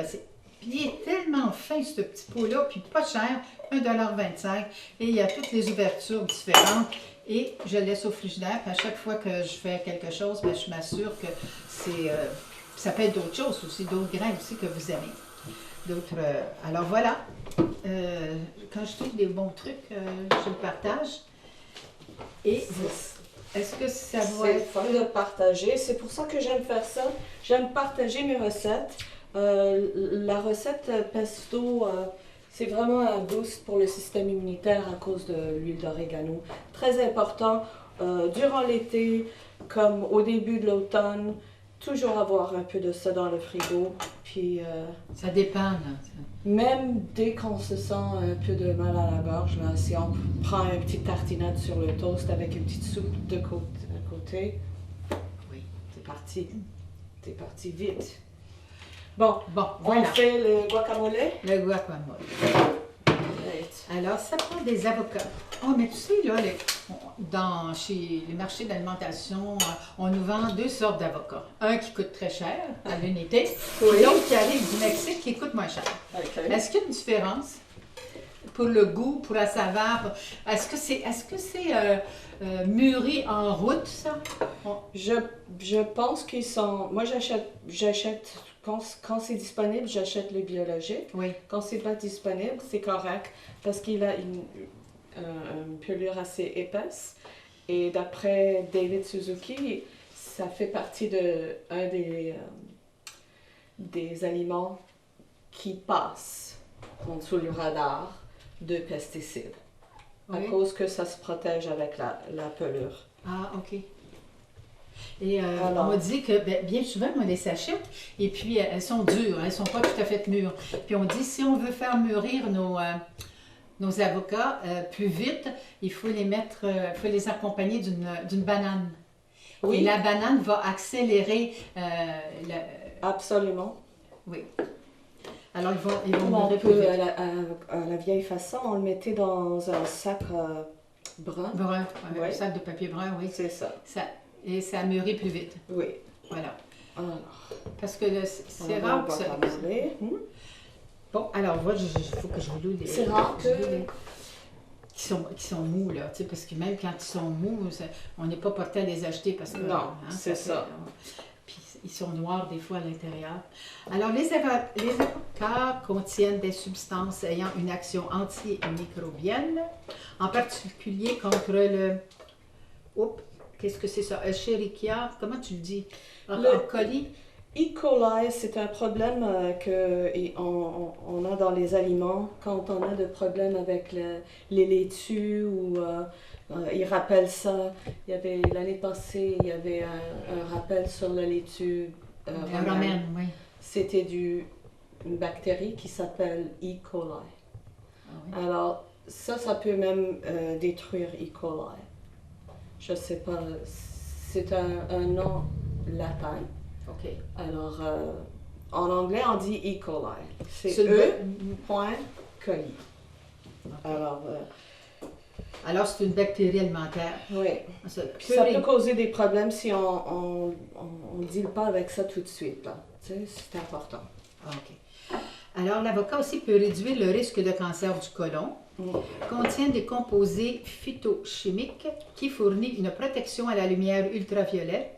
puis il est tellement fin ce petit pot-là, puis pas cher, 1,25 $. Et il y a toutes les ouvertures différentes. Et je le laisse au frigidaire, puis à chaque fois que je fais quelque chose, bien, je m'assure que c'est... ça peut être d'autres choses aussi, d'autres grains aussi que vous aimez. D'autres... alors voilà, quand je trouve des bons trucs, je le partage. Et est-ce que ça va C'est être... fun de partager. C'est pour ça que j'aime faire ça. J'aime partager mes recettes. La recette pesto, c'est vraiment un boost pour le système immunitaire à cause de l'huile d'orégano. Très important durant l'été, comme au début de l'automne, toujours avoir un peu de ça dans le frigo. Puis Ça dépend, là. même dès qu'on se sent un peu de mal à la gorge, là, si on prend une petite tartinade sur le toast avec une petite soupe de côté, Oui. c'est parti. C'est parti vite. Bon, Bon, on voilà, fait le guacamole. le guacamole. Right. Alors, ça prend des avocats. Oh, mais tu sais, là, chez les marchés d'alimentation, on nous vend 2 sortes d'avocats. Un qui coûte très cher à l'unité, Oui. et l'autre qui arrive du Mexique qui coûte moins cher. Okay. Est-ce qu'il y a une différence pour le goût, pour la saveur? Est-ce que c'est mûri en route, ça? Je pense qu'ils sont... Moi, j'achète quand c'est disponible, j'achète le biologique. Oui. Quand c'est pas disponible, c'est correct parce qu'il a une pelure assez épaisse. Et d'après David Suzuki, ça fait partie de un des aliments qui passent en dessous le radar de pesticides. À Oui. cause que ça se protège avec la pelure. Ah, OK. Et on m'a dit que bien souvent, on les s'achète et puis elles sont dures, elles ne sont pas tout à fait mûres. Puis on dit, si on veut faire mûrir nos avocats plus vite, il faut faut les accompagner d'une banane. Oui. Et la banane va accélérer Absolument. Oui. Alors, ils vont On mûrir plus peut, vite. à la vieille façon, on le mettait dans un sac brun. Brun, Ouais. un sac de papier brun, oui. C'est ça. Et ça mûrit plus vite. Oui. Voilà. Alors, Parce que c'est on rare va que ça... regarder. Bon, alors, voilà, il faut que je vous loue les... C'est rare que... Qui sont mous, là, tu sais, parce que même quand ils sont mous, on n'est pas porté à les acheter parce que... Non, c'est ça. Puis ils sont noirs des fois à l'intérieur. Alors, les avocats contiennent des substances ayant une action antimicrobienne, en particulier contre le... Oups, qu'est-ce que c'est ça? Escherichia, comment tu le dis? Coli? E. coli, c'est un problème on a dans les aliments quand on a des problèmes avec les laitues ou ils rappellent ça. Il y avait l'année passée, il y avait un rappel sur la laitue romaine. Oui. C'était une bactérie qui s'appelle E. coli. Ah oui. Alors ça peut même détruire E. coli. Je sais pas, c'est un nom latin. OK. Alors, en anglais, on dit E. coli. C'est C'est le E.coli. Alors, c'est une bactérie alimentaire. Oui. Ça Ça peut causer des problèmes si on ne deal pas avec ça tout de suite. Là. Tu sais, c'est important. OK. Alors, l'avocat aussi peut réduire le risque de cancer du côlon. Contient des composés phytochimiques qui fournissent une protection à la lumière ultraviolette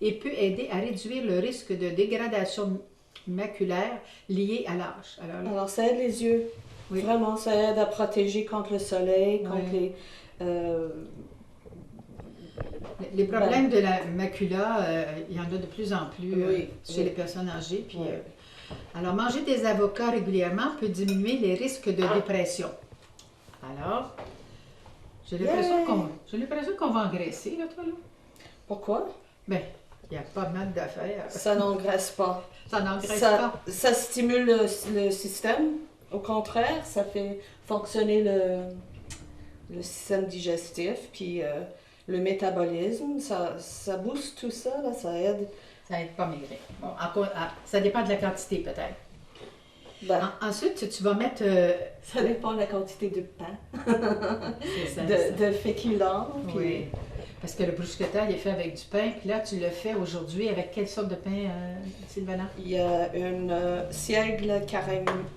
et peut aider à réduire le risque de dégradation maculaire liée à l'âge. Alors, ça aide les yeux. Oui. Vraiment, ça aide à protéger contre le soleil, contre les problèmes de la macula, il y en a de plus en plus chez les personnes âgées. Puis, alors, manger des avocats régulièrement peut diminuer les risques de dépression. Alors, j'ai l'impression qu'on va engraisser, là, toi, là. Pourquoi? Bien, il y a pas mal d'affaires. Ça n'engraisse pas. Ça n'engraisse pas. Ça stimule le système. Au contraire, ça fait fonctionner le système digestif, puis le métabolisme. Ça booste tout ça, là, ça aide. Ça aide pas maigrir. Bon, ça dépend de la quantité, peut-être. Ben, Ensuite, tu vas mettre... ça dépend de la quantité de pain, c'est ça, de féculents. Puis... Oui. Parce que le bruschetta, il est fait avec du pain. Puis là, tu le fais aujourd'hui avec quelle sorte de pain, Sylvana? Il y a une seigle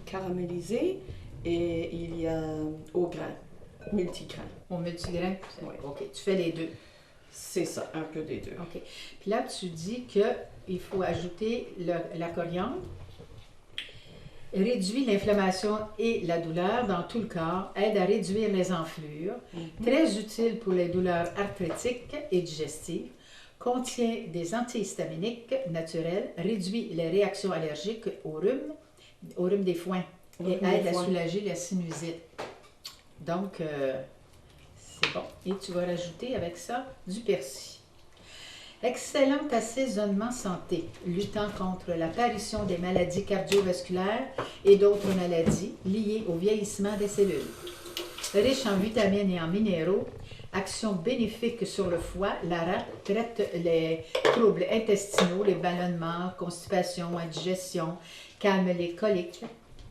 caramélisée et il y a au grain, multigrain. Au multigrain? Oui. OK, tu fais les deux. C'est ça, un peu des deux. OK. Puis là, tu dis qu'il faut ajouter la coriandre. Réduit l'inflammation et la douleur dans tout le corps, aide à réduire les enflures, très utile pour les douleurs arthritiques et digestives, contient des antihistaminiques naturels, réduit les réactions allergiques au rhume des foins et aide à soulager la sinusite. Donc, c'est bon. Et tu vas rajouter avec ça du persil. Excellent assaisonnement santé, luttant contre l'apparition des maladies cardiovasculaires et d'autres maladies liées au vieillissement des cellules. Riche en vitamines et en minéraux, action bénéfique sur le foie, la rate traite les troubles intestinaux, les ballonnements, constipation, indigestion, calme les coliques,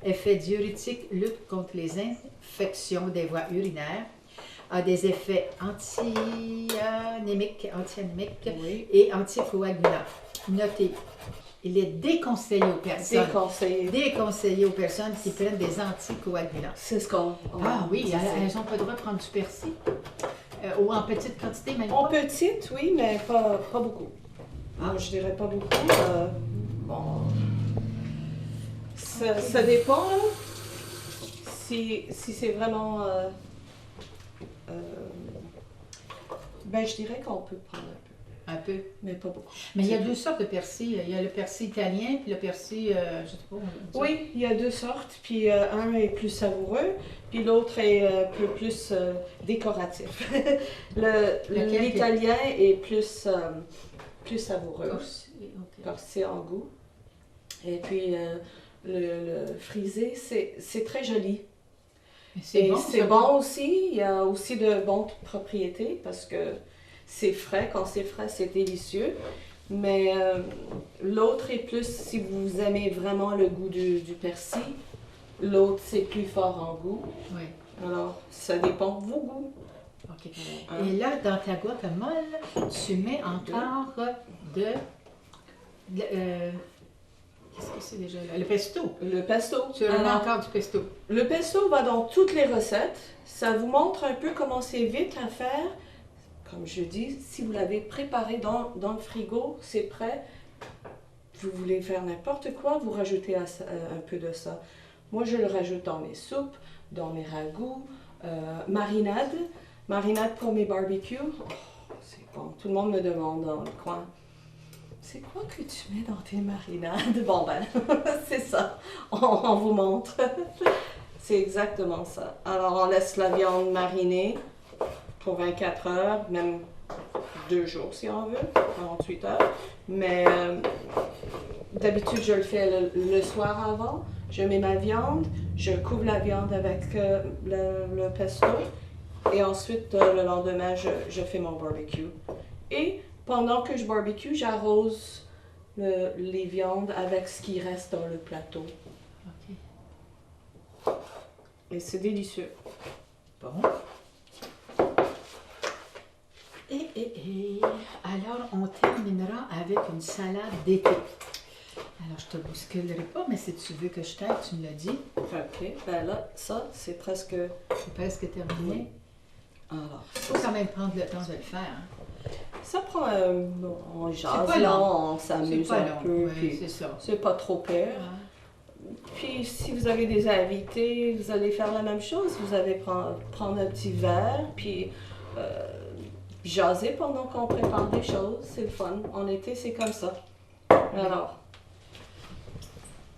effet diurétique, lutte contre les infections des voies urinaires, a des effets anti-anémiques et anticoagulants. Notez, il est déconseillé aux personnes. Déconseillé aux personnes qui prennent des anticoagulants. C'est ce qu'on... Ah oui, elles n'ont pas le droit de prendre du persil. Ou en petite quantité, même En pas. petite, oui, mais pas beaucoup. Je dirais pas beaucoup. Bon... Ça dépend, là. Si c'est vraiment... ben, je dirais qu'on peut prendre Un peu. mais pas beaucoup. Mais il y a deux sortes de persil. Il y a le persil italien puis le persil, je sais pas. Oui, il y a deux sortes. Puis un est plus savoureux, puis l'autre est un peu plus décoratif. L'italien est plus plus savoureux, corsé en goût. Et puis, le frisé, c'est très joli. C'est bon, c'est bon aussi, il y a aussi de bonnes propriétés parce que c'est frais, quand c'est frais, c'est délicieux. Mais l'autre est plus, si vous aimez vraiment le goût du persil, l'autre c'est plus fort en goût. Oui. Alors, ça dépend de vos goûts. OK. Et là, dans ta guacamole, tu mets encore qu'est-ce que c'est déjà là? Le pesto. Le pesto. Tu remets encore du pesto. Le pesto va dans toutes les recettes. Ça vous montre un peu comment c'est vite à faire. Comme je dis, si vous l'avez préparé dans le frigo, c'est prêt. Vous voulez faire n'importe quoi, vous rajoutez un peu de ça. Moi, je le rajoute dans mes soupes, dans mes ragoûts, marinade pour mes barbecues. Oh, c'est bon, tout le monde me demande dans le coin. C'est quoi que tu mets dans tes marinades? Bon ben, c'est ça, on vous montre. C'est exactement ça. Alors, on laisse la viande mariner pour 24 heures, même 2 jours si on veut, 48 heures. Mais d'habitude, je le fais le soir avant. Je mets ma viande, je couvre la viande avec le pesto et ensuite, le lendemain, je fais mon barbecue. Et pendant que je barbecue, j'arrose les viandes avec ce qui reste dans le plateau. OK. Et c'est délicieux. Bon. Et alors, on terminera avec une salade d'été. Alors, je te bousculerai pas, mais si tu veux que je t'aide, tu me l'as dit. OK. Ben là, ça, c'est presque... C'est presque terminé. Alors, Il faut quand même prendre le temps de le faire. Hein. Ça prend on jase, pas là, long. on s'amuse un peu. Oui, Puis c'est ça. c'est pas trop pire. Ouais. Puis si vous avez des invités, vous allez faire la même chose. Vous allez prendre un petit verre, puis jaser pendant qu'on prépare des choses. C'est le fun. En été, c'est comme ça. Alors,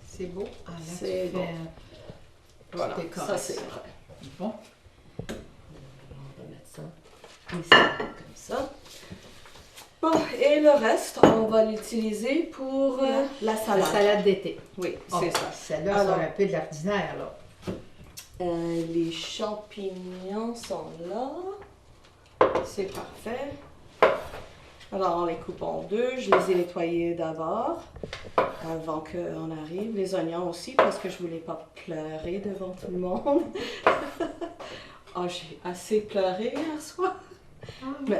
c'est beau. Ah, là, c'est tu bon. fais, Voilà, tu décores ça c'est prêt. Bon. On va mettre ça ici, comme ça. Bon, et le reste, on va l'utiliser pour la salade. La salade d'été. Oui, Oh, c'est ça. Celle-là, Alors, c'est un peu de l'ordinaire, là. Les champignons sont là. C'est parfait. Alors, on les coupe en deux. Je les ai nettoyés d'abord, avant qu'on arrive. Les oignons aussi, parce que je ne voulais pas pleurer devant tout le monde. Oh, j'ai assez pleuré hier soir. Mais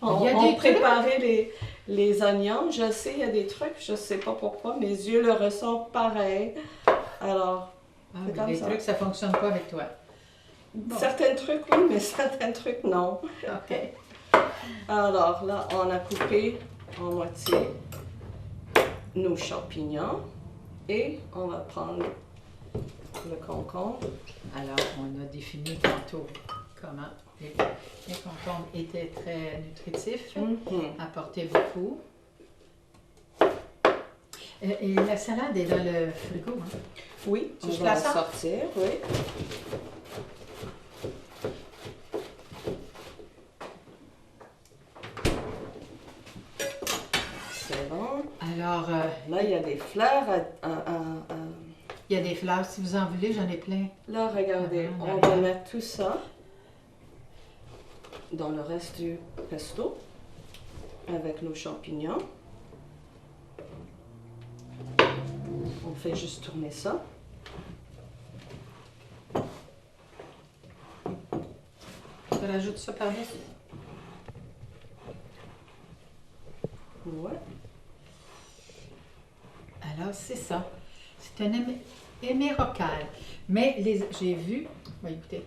on préparait les oignons. Je sais, il y a des trucs, je ne sais pas pourquoi. Mes yeux le ressentent pareil. Alors, c'est comme ça. Trucs, ça ne fonctionne pas avec toi. Bon. Certains trucs, oui, mais certains trucs, non. OK. Alors là, on a coupé en moitié nos champignons et on va prendre le concombre. Alors, on a défini tantôt comment les concombres étaient très nutritifs, apportaient beaucoup. Et la salade est dans le frigo, hein? Oui, on va la sortir, oui. C'est bon. Alors, là, il y a des fleurs il y a des fleurs, si vous en voulez, j'en ai plein. Là, regardez, on va mettre tout ça dans le reste du pesto avec nos champignons. On fait juste tourner ça. Je rajoute ça par-dessus. Ouais. Alors, c'est ça. C'est un hémérocal. Mais j'ai vu... On va écouter.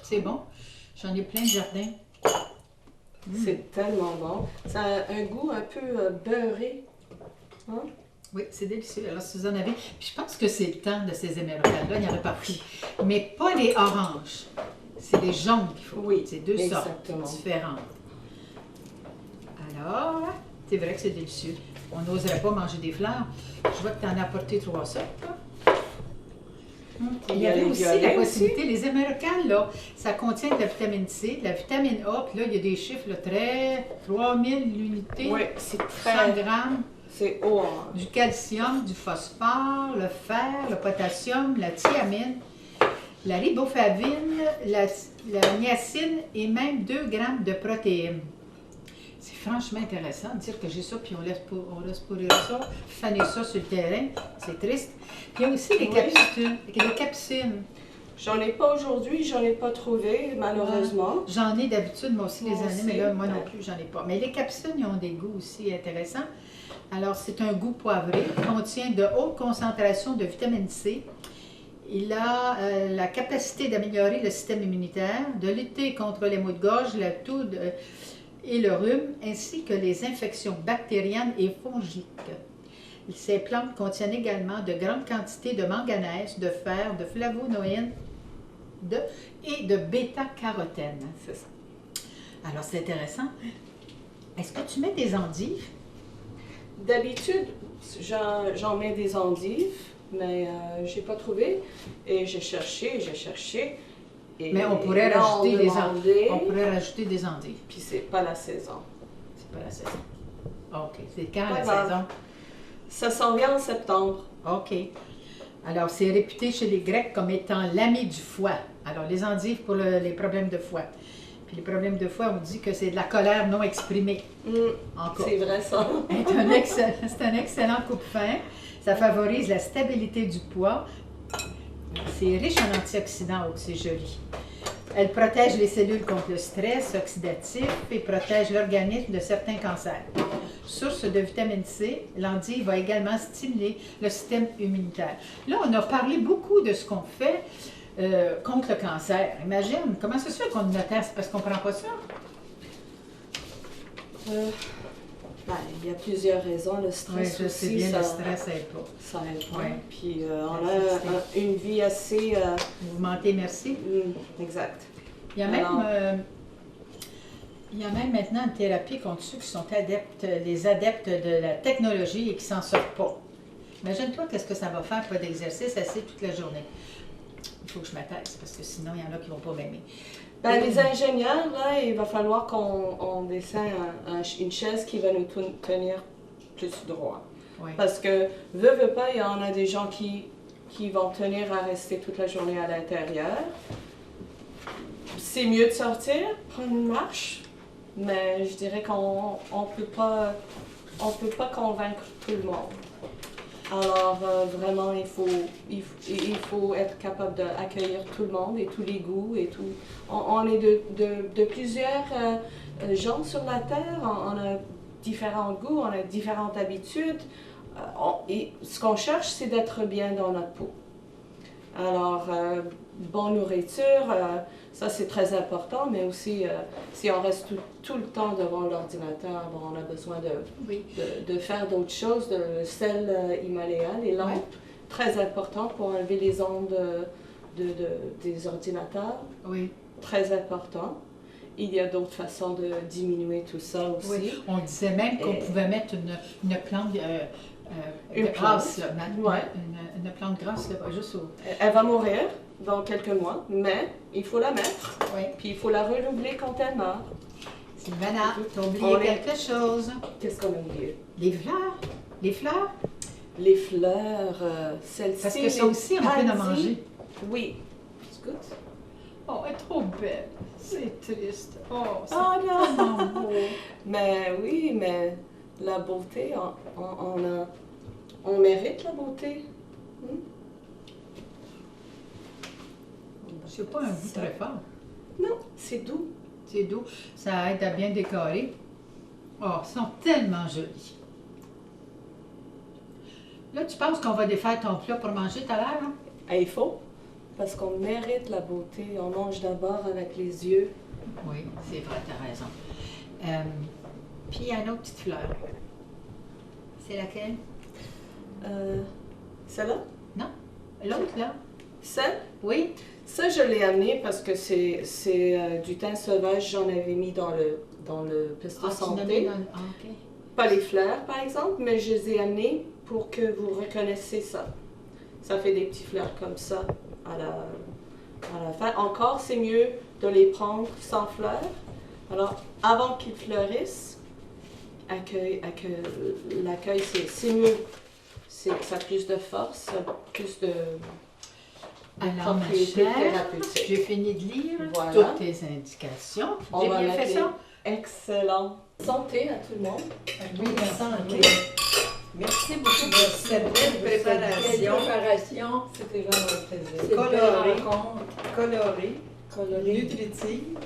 C'est bon. J'en ai plein de jardin. C'est tellement bon. Ça a un goût un peu beurré. Hein? Oui, c'est délicieux. Alors, si vous en avez... Puis je pense que c'est le temps de ces hémérocales-là. Il y en a partout. Mais pas les oranges. C'est les jaunes qu'il faut. Oui, c'est deux exactement. sortes différentes. Alors, c'est vrai que c'est délicieux. On n'oserait pas manger des fleurs. Je vois que tu en as apporté 3 sortes. Il y avait aussi la possibilité, les Américains, là, ça contient de la vitamine C, de la vitamine A, puis là, il y a des chiffres là, très... 3000 unités, Oui, c'est 100 très... grammes, C'est haut. Hein. du calcium, du phosphore, le fer, le potassium, la thiamine, la riboflavine, la niacine et même 2 grammes de protéines. C'est franchement intéressant de dire que j'ai ça, puis on laisse pourrir ça, faner ça sur le terrain. C'est triste. Puis il y a aussi les capsules. J'en ai pas aujourd'hui, j'en ai pas trouvé, malheureusement. J'en ai d'habitude, moi aussi, les Moi années, aussi, mais là, moi non ouais. plus, j'en ai pas. Mais les capsules, ils ont des goûts aussi intéressants. Alors, c'est un goût poivré, contient de hautes concentrations de vitamine C. Il a la capacité d'améliorer le système immunitaire, de lutter contre les maux de gorge, la toux et le rhume, ainsi que les infections bactériennes et fongiques. Ces plantes contiennent également de grandes quantités de manganèse, de fer, de flavonoïdes et de bêta-carotène. C'est ça. Alors, c'est intéressant. Est-ce que tu mets des endives? D'habitude, j'en mets des endives, mais j'ai pas trouvé. Et j'ai cherché. Et Mais on pourrait là, rajouter des demandait, on pourrait rajouter des endives. Puis c'est pas la saison. C'est pas la saison. OK. C'est quand Pas la grave. saison? Ça s'en vient en septembre. OK. Alors, c'est réputé chez les Grecs comme étant l'ami du foie. Alors, les endives pour les problèmes de foie. Puis les problèmes de foie, on dit que c'est de la colère non exprimée. Encore. C'est vrai ça. C'est un excellent coupe-fin. Ça favorise la stabilité du poids. C'est riche en antioxydants, oh, c'est joli. Elle protège les cellules contre le stress oxydatif et protège l'organisme de certains cancers. Source de vitamine C, l'endive va également stimuler le système immunitaire. Là, on a parlé beaucoup de ce qu'on fait contre le cancer. Imagine, comment ça se fait qu'on notaire? C'est parce qu'on ne prend pas ça? Il y a plusieurs raisons. Le Oui, stress je sais aussi, bien, ça, le stress aide pas. ça aide pas. Ouais. Puis on a une vie assez... Mouvementer, merci. exact. Il y a même... Alors- il y a même maintenant une thérapie contre ceux qui sont les adeptes de la technologie et qui s'en sortent pas. Imagine-toi qu'est-ce que ça va faire, pas d'exercice assez toute la journée. Il faut que je m'attaise parce que sinon, il y en a qui ne vont pas m'aimer. Les ingénieurs, là, il va falloir qu'on dessine une chaise qui va nous tenir plus droit. Oui. Parce que, veut pas, il y en a des gens qui vont tenir à rester toute la journée à l'intérieur. C'est mieux de sortir, prendre une marche, mais je dirais qu'on peut pas convaincre tout le monde. Alors vraiment, il faut être capable d'accueillir tout le monde et tous les goûts et tout. On est de plusieurs gens sur la terre, on a différents goûts, on a différentes habitudes. Et ce qu'on cherche, c'est d'être bien dans notre peau. Alors, bonne nourriture, ça c'est très important, mais aussi si on reste tout le temps devant l'ordinateur, on a besoin de faire d'autres choses, le sel himalayal, les lampes, très important pour enlever les ondes des ordinateurs, très important. Il y a d'autres façons de diminuer tout ça aussi. Oui. On disait même qu'on pouvait mettre une plante grasse, là, une plante grasse, là, juste au... Elle va mourir dans quelques mois, mais il faut la mettre, Oui. puis il faut la renouveler quand elle meurt. Sylvana, t'as oublié quelque chose. Qu'est-ce qu'on a oublié? Les fleurs. Les fleurs? Les fleurs, celles-ci. Parce que ça aussi, on peut en manger. Oui. Tu goûtes? Oh, elle est trop belle. C'est triste. Oh, c'est non! tellement beau. Mais oui, mais la beauté, on mérite la beauté. C'est pas un goût très fort. Non, c'est doux. C'est doux. Ça aide à bien décorer. Oh, elles sont tellement jolies. Là, tu penses qu'on va défaire ton plat pour manger tout à l'heure, hein? Et il faut, parce qu'on mérite la beauté. On mange d'abord avec les yeux. Oui, c'est vrai, tu as raison. Puis il y a une autre petite fleur. C'est laquelle? Celle-là? Non? L'autre, là? Celle? Oui? Ça, je l'ai amené parce que c'est du thym sauvage. J'en avais mis dans le pesto santé. OK. Pas les fleurs, par exemple, mais je les ai amenées pour que vous reconnaissiez ça. Ça fait des petites fleurs comme ça. à la fin. Encore, c'est mieux de les prendre sans fleurs. Alors, avant qu'ils fleurissent, l'accueil, c'est mieux. Ça a plus de force, plus de Alors, ma propriétés chère, thérapeutiques. j'ai fini de lire Voilà. toutes tes indications. On J'ai va bien fait mettre ça? Excellent. Santé à tout le monde. Oui, santé. Merci beaucoup pour cette belle préparation. C'était vraiment un plaisir. C'est Coloré. belle rencontre, Coloré, nutritive.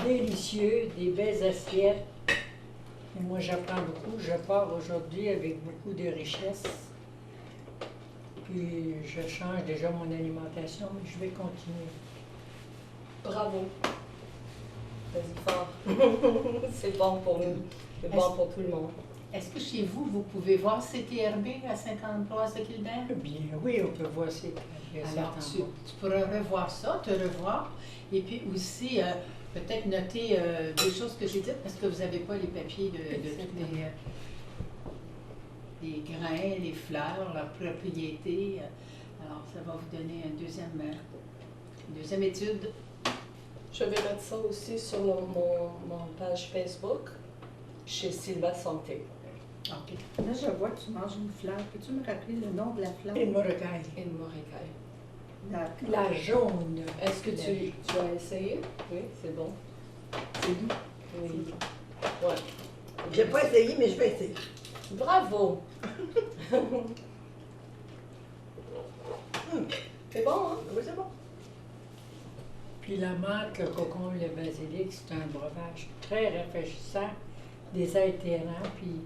délicieux, des belles assiettes. Et moi, j'apprends beaucoup. Je pars aujourd'hui avec beaucoup de richesse. Puis, je change déjà mon alimentation, mais je vais continuer. Bravo. Vas-y fort. C'est bon pour nous. C'est bon pour tout le monde. Est-ce que chez vous, vous pouvez voir CTRB à Saint-Ambroise de Kildare? Bien, oui, on peut voir ces Alors, tu pourras revoir ça, te revoir, et puis aussi peut-être noter des choses que j'ai dites, parce que vous n'avez pas les papiers de tous les grains, les fleurs, leurs propriétés. Alors, ça va vous donner une deuxième étude. Je vais mettre ça aussi sur mon page Facebook chez Sylva Santé. OK. Là, je vois que tu manges une fleur. Peux-tu me rappeler le nom de la fleur? Et Morecaille. Et de Morécaille. D'accord. La jaune. Est-ce que tu as essayé? Oui, c'est bon. C'est doux. Oui. Ouais. J'ai pas essayé, mais je vais essayer. Bravo! C'est bon, hein? Oui, c'est bon. Puis la menthe, le cocon, le basilic, c'est un breuvage très rafraîchissant, désaltérant, puis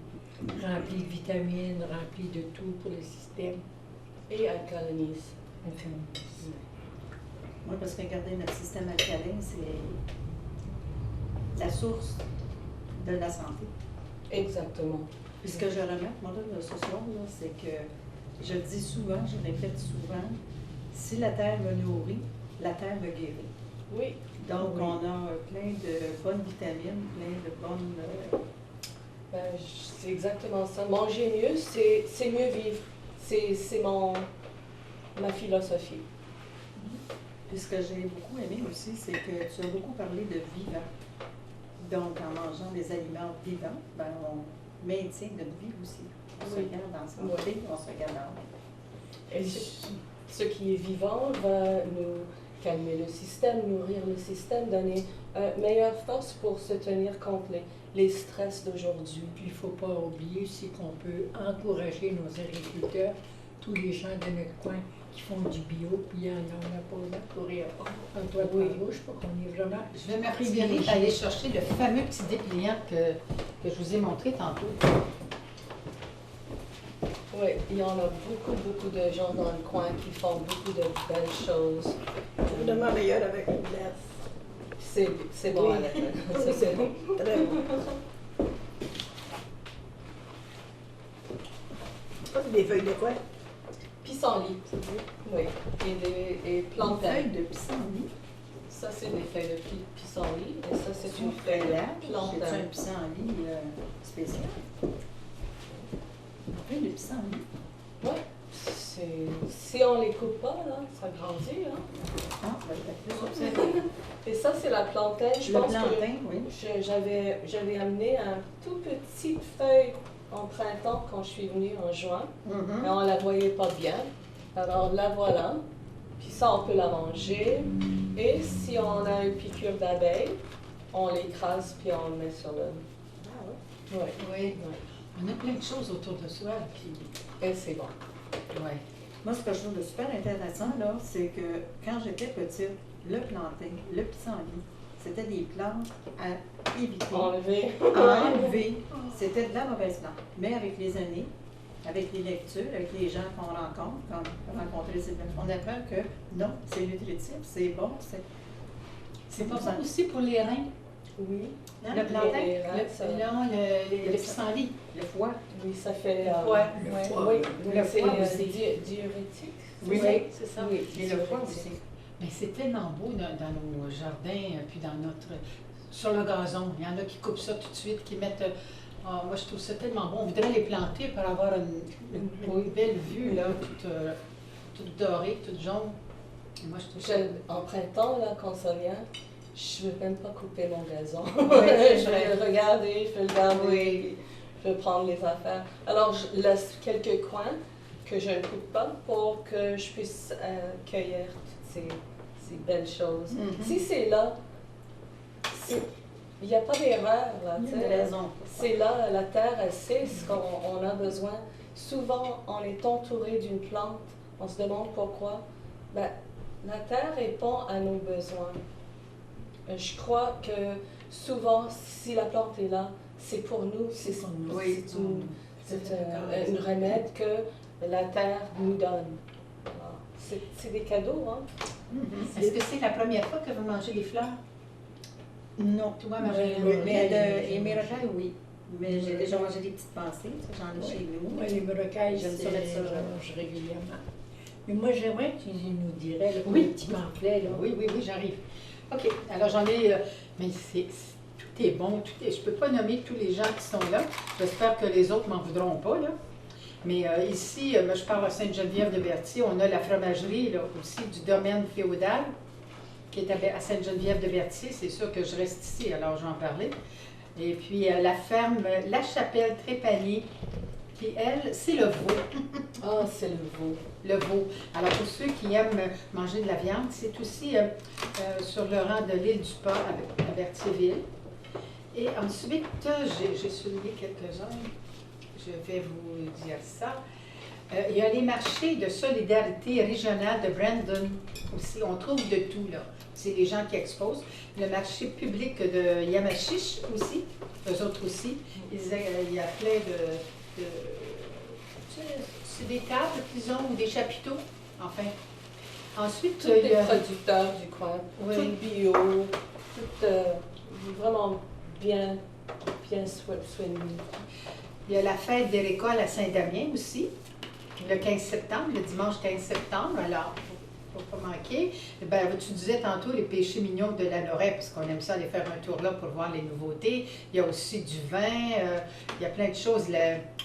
rempli de vitamines, rempli de tout pour le système. Et alcalinise. Oui, parce que regardez, notre système alcalin, c'est la source de la santé. Exactement. Puis ce que je remarque, moi, là, ce soir, là, c'est que je le dis souvent, je le répète souvent, si la terre me nourrit, la terre me guérit. Oui. Donc, Oui. on a plein de bonnes vitamines, plein de bonnes... Ben, c'est exactement ça. Manger mieux, c'est mieux vivre. C'est ma philosophie. Puis ce que j'ai beaucoup aimé aussi, c'est que tu as beaucoup parlé de vivant. Donc, en mangeant des aliments vivants, ben, on maintient notre vie aussi. On se Oui. garde en santé, on se garde en vie. Et ce qui est vivant va nous calmer le système, nourrir le système, donner meilleure force pour se tenir contre les stress d'aujourd'hui. Puis il ne faut pas oublier aussi qu'on peut encourager nos agriculteurs, tous les gens de notre coin qui font du bio, puis il y en a pas là pour en toi de Oui. rouge, pour qu'on est vraiment Je vais me préférer d'aller chercher le fameux petit dépliant que je vous ai montré tantôt. Oui, il y en a beaucoup, beaucoup de gens dans le coin qui font beaucoup de belles choses. Évidemment meilleur avec une glace. C'est bon Oui. à la fin. Ça, c'est bon. Très bon. Ça, c'est des feuilles de quoi? Pissenlit, oui. Et Des plantain. feuilles de pissenlit. Ça, c'est des feuilles de pissenlit. Et ça, c'est une feuille feuille là. de C'est plantain. un pissenlit spécial. Une feuille de pissenlit. Oui. Si on les coupe pas, là, ça grandit. Hein? Ah, ben, plus observé. Et ça, c'est la plantain. Je Le pense plantain, oui. que j'avais amené un tout petite feuille en printemps quand je suis venue en juin. Mais on la voyait pas bien. Alors la voilà. Puis ça, on peut la manger. Et si on a une piqûre d'abeille, on l'écrase puis on le met sur le... Ah, ouais. Ouais. Oui, on a plein de choses autour de soi, puis Et c'est bon. ouais. Moi, ce que je trouve de super intéressant, là, c'est que quand j'étais petite, le plantain, le pissenlit, c'était des plantes à éviter, Enlever. à enlever. C'était de la mauvaise plante. Mais avec les années, avec les lectures, avec les gens qu'on rencontre, comme rencontrer Sylvain, on apprend que non, c'est nutritif, c'est bon, C'est pas bon aussi pour les reins. Oui. Le plantain, Les reins, ça- Le pissenlit. le foie. Oui, ça fait... Ouais. le ouais, foie. oui, Le c'est foie aussi. diurétique. Oui, c'est ça. Oui, Et le foie diurétique. aussi. Mais c'est tellement beau dans nos jardins, puis sur le gazon. Il y en a qui coupent ça tout de suite, qui mettent... moi, je trouve ça tellement bon. On voudrait les planter pour avoir une belle vue, là, toute dorée, toute jaune. Et moi, je trouve En printemps, là, quand ça vient, je ne veux même pas couper mon gazon. Oui, c'est Je vais vrai. le regarder, je vais le garder, Oui. puis je vais prendre les affaires. Alors, je laisse quelques coins que je ne coupe pas pour que je puisse cueillir toutes ces belles choses. Mhm. Si c'est là, il n'y a pas d'erreur, là, Il y tu a une sais. raison pour ça. C'est là, la terre, elle sait ce qu'on a besoin. Souvent, on est entouré d'une plante, on se demande pourquoi. Ben, la terre répond à nos besoins. Je crois que souvent, si la plante est là, c'est pour nous, c'est Oui. une remède que la terre nous donne. Alors, c'est des cadeaux, hein? Mhm. Est-ce que c'est la première fois que vous mangez des fleurs? Non. Toi, Mais- Marie? Mais et mes rocailles, oui. Mais j'ai déjà mangé des petites pensées, ça, j'en ai chez nous. Moi, les brocailles, J'aime ça mettre ça. je mange régulièrement. Mais moi, j'aimerais que tu nous dirais, là, Oui. le petit pamphlet, là. Oui, oui, oui, j'arrive. OK. Alors, j'en ai. Mais tout est bon. Je ne peux pas nommer tous les gens qui sont là. J'espère que les autres m'en voudront pas, là. Mais ici, je parle à Sainte-Geneviève-de-Berthier. On a la fromagerie, là, aussi, du domaine féodal, qui est à Sainte-Geneviève-de-Berthier. C'est sûr que je reste ici, alors je vais en parler. Et puis, la ferme La Chapelle Trépanier, qui, elle, c'est le veau. Ah, c'est le veau. Le veau. Alors, pour ceux qui aiment manger de la viande, c'est aussi sur le rang de l'île du Port à Berthierville. Et ensuite, j'ai souligné quelques-uns. Je vais vous dire ça. Il y a les marchés de solidarité régionale de Brandon aussi. On trouve de tout, là. C'est les gens qui exposent. Le marché public de Yamachiche aussi, eux autres aussi. Il y a plein de c'est des tables qu'ils ont ou des chapiteaux, enfin. Ensuite, Tous il les y a... producteurs du coin, Oui. tout bio, tout vraiment bien soigné. Il y a la fête des récoltes à Saint-Damien aussi, le 15 septembre, le dimanche 15 septembre. Alors, il ne faut pas manquer. Ben, tu disais tantôt les péchés mignons de la Lorette, parce qu'on aime ça aller faire un tour là pour voir les nouveautés. Il y a aussi du vin, il y a plein de choses.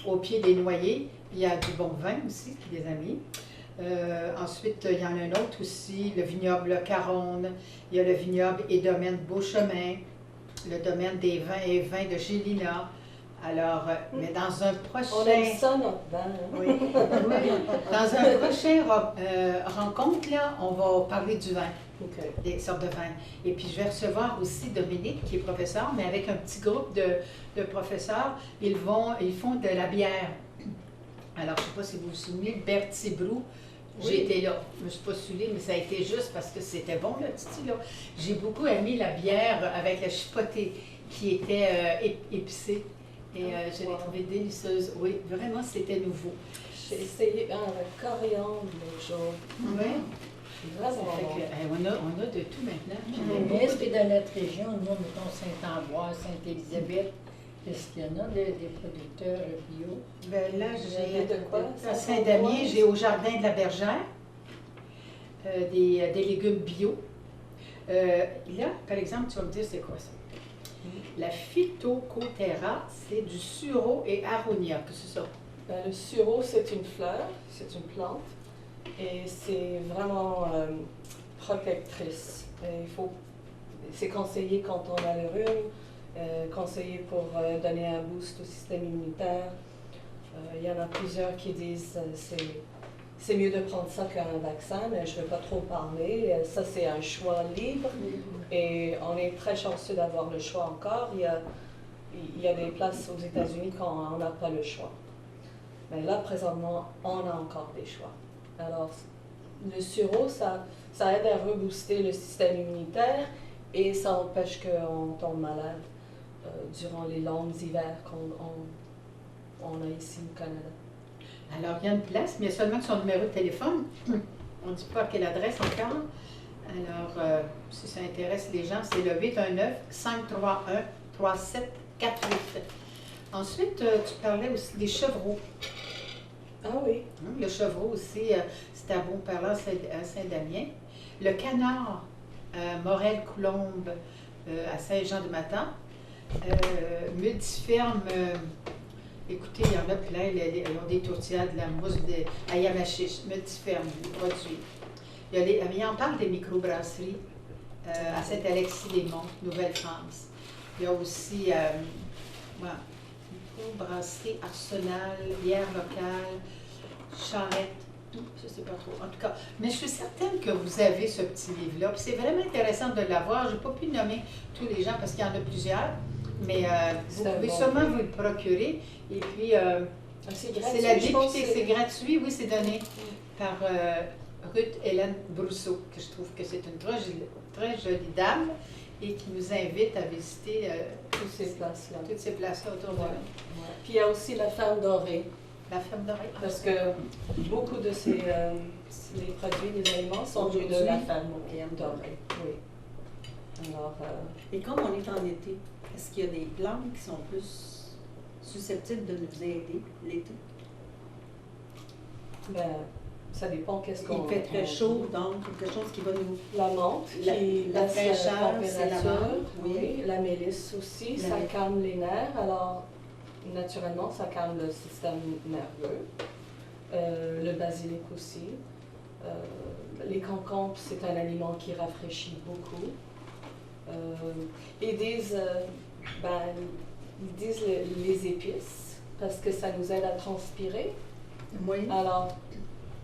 Au pied des noyers, il y a du bon vin aussi, les amis. Ensuite, il y en a un autre aussi, le vignoble Caronne. Il y a le vignoble et domaine Beauchemin, le domaine des vins et vins de Gélina. Alors, mais dans un prochain... On aime ça, notre vin. Hein? Oui, oui. Dans un prochain rencontre, là, on va parler du vin, OK. des sortes de vins. Et puis, je vais recevoir aussi Dominique, qui est professeur, mais avec un petit groupe de professeurs. Ils font de la bière. Alors, je ne sais pas si vous vous souvenez, Bertie Brou, j'ai été là. Je ne me suis pas saoulée, mais ça a été juste parce que c'était bon, là, Titi, là. J'ai beaucoup aimé la bière avec le chipoté qui était épicé. Et je l'ai trouvée délicieuse. Oui, vraiment, c'était nouveau. J'ai essayé avec coriandre le jour. Oui. Vraiment Ça fait bon. que, on a de tout maintenant. Mais est-ce que dans notre région, nous, mettons Saint-Ambroise, Sainte-Élisabeth, est-ce qu'il y en a des producteurs bio? Ben là, Vous avez de quoi? à Saint-Damien, j'ai au Jardin de la Bergère des légumes bio. Là, par exemple, tu vas me dire c'est quoi ça? La Phytocothera, c'est du sureau et aronia, que c'est ça? Ben, le sureau, c'est une fleur, c'est une plante, et c'est vraiment protectrice. C'est conseillé quand on a le rhume, conseillé pour donner un boost au système immunitaire. Il y en a plusieurs qui disent c'est mieux de prendre ça qu'un vaccin, mais je ne veux pas trop parler. Ça, c'est un choix libre. Et on est très chanceux d'avoir le choix encore. Il y a des places aux États-Unis quand on n'a pas le choix. Mais là, présentement, on a encore des choix. Alors, le sureau, ça aide à rebooster le système immunitaire et ça empêche qu'on tombe malade durant les longs hivers qu'on a ici au Canada. Alors, il y a une place, mais il y a seulement son numéro de téléphone. On ne dit pas à quelle adresse encore. Alors, si ça intéresse les gens, c'est le 819-531-3748. Ensuite, tu parlais aussi des chevreaux. Ah oui. Le chevreau aussi, c'est à Beauparlant, à Saint-Damien. Le canard, Morel-Coulombe, à Saint-Jean-de-Matin. Multiferme, écoutez, il y en a plein. Ils ont des tourtières, de la mousse à Yamachiche, Multiferme, produits. il en parle des microbrasseries à Saint-Alexis-les-Monts, Nouvelle-France. Il y a aussi microbrasserie, Arsenal, bière locale, Charrette. Je ne sais pas trop, en tout cas. Mais je suis certaine que vous avez ce petit livre-là. Puis c'est vraiment intéressant de l'avoir. Je n'ai pas pu nommer tous les gens parce qu'il y en a plusieurs. Mais vous pouvez sûrement vous le procurer. Et puis, c'est la députée, c'est gratuit, oui, c'est donné par Ruth Hélène Brousseau, que je trouve que c'est une très jolie dame et qui nous invite à visiter toutes ces places-là. Toutes ces places-là autour de nous. Puis il y a aussi la Ferme Dorée. La Ferme Dorée. Parce que beaucoup de ces les produits, les aliments sont venus de la Ferme Dorée. Oui. Alors, et comme on est en été, est-ce qu'il y a des plantes qui sont plus susceptibles de nous aider l'été? Ben, ça dépend qu'est-ce qu'on... Il fait très chaud, donc quelque chose qui va nous... La menthe, la fraîcheur, c'est la menthe, oui. La mélisse aussi, ça calme les nerfs. Alors, naturellement, ça calme le système nerveux. Le basilic aussi. Les concombres, c'est un aliment qui rafraîchit beaucoup. Ils disent les épices parce que ça nous aide à transpirer. Oui. Alors,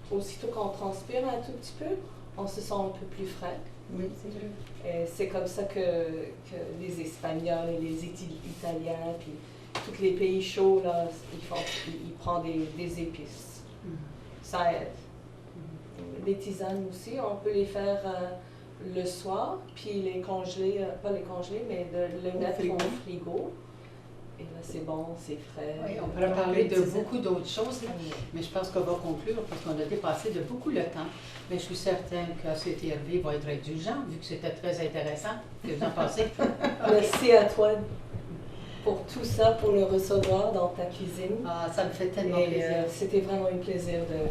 aussitôt qu'on transpire un tout petit peu, on se sent un peu plus frais. Oui, c'est vrai. Et c'est comme ça que les Espagnols et les Italiens, puis tous les pays chauds, là, ils prennent des épices. Ça aide. Les tisanes aussi, on peut les faire le soir, puis les congeler, pas les congeler, mais de le mettre au frigo. Et là, c'est bon, c'est frais. Oui, on pourrait parler de beaucoup d'autres choses, mais je pense qu'on va conclure parce qu'on a dépassé de beaucoup le temps. Mais je suis certaine que CTRV va être indulgent, vu que c'était très intéressant. Que vous en pensez? Merci à toi pour tout ça, pour le recevoir dans ta cuisine. Ah, ça me fait tellement plaisir. C'était vraiment un plaisir de...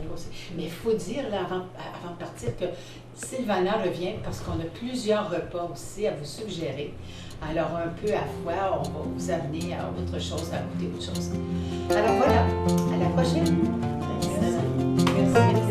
Mais il faut dire, là, avant de partir, que Sylvana revient parce qu'on a plusieurs repas aussi à vous suggérer. Alors, un peu à fois, on va vous amener à autre chose, à goûter autre chose. Alors voilà, à la prochaine. Merci.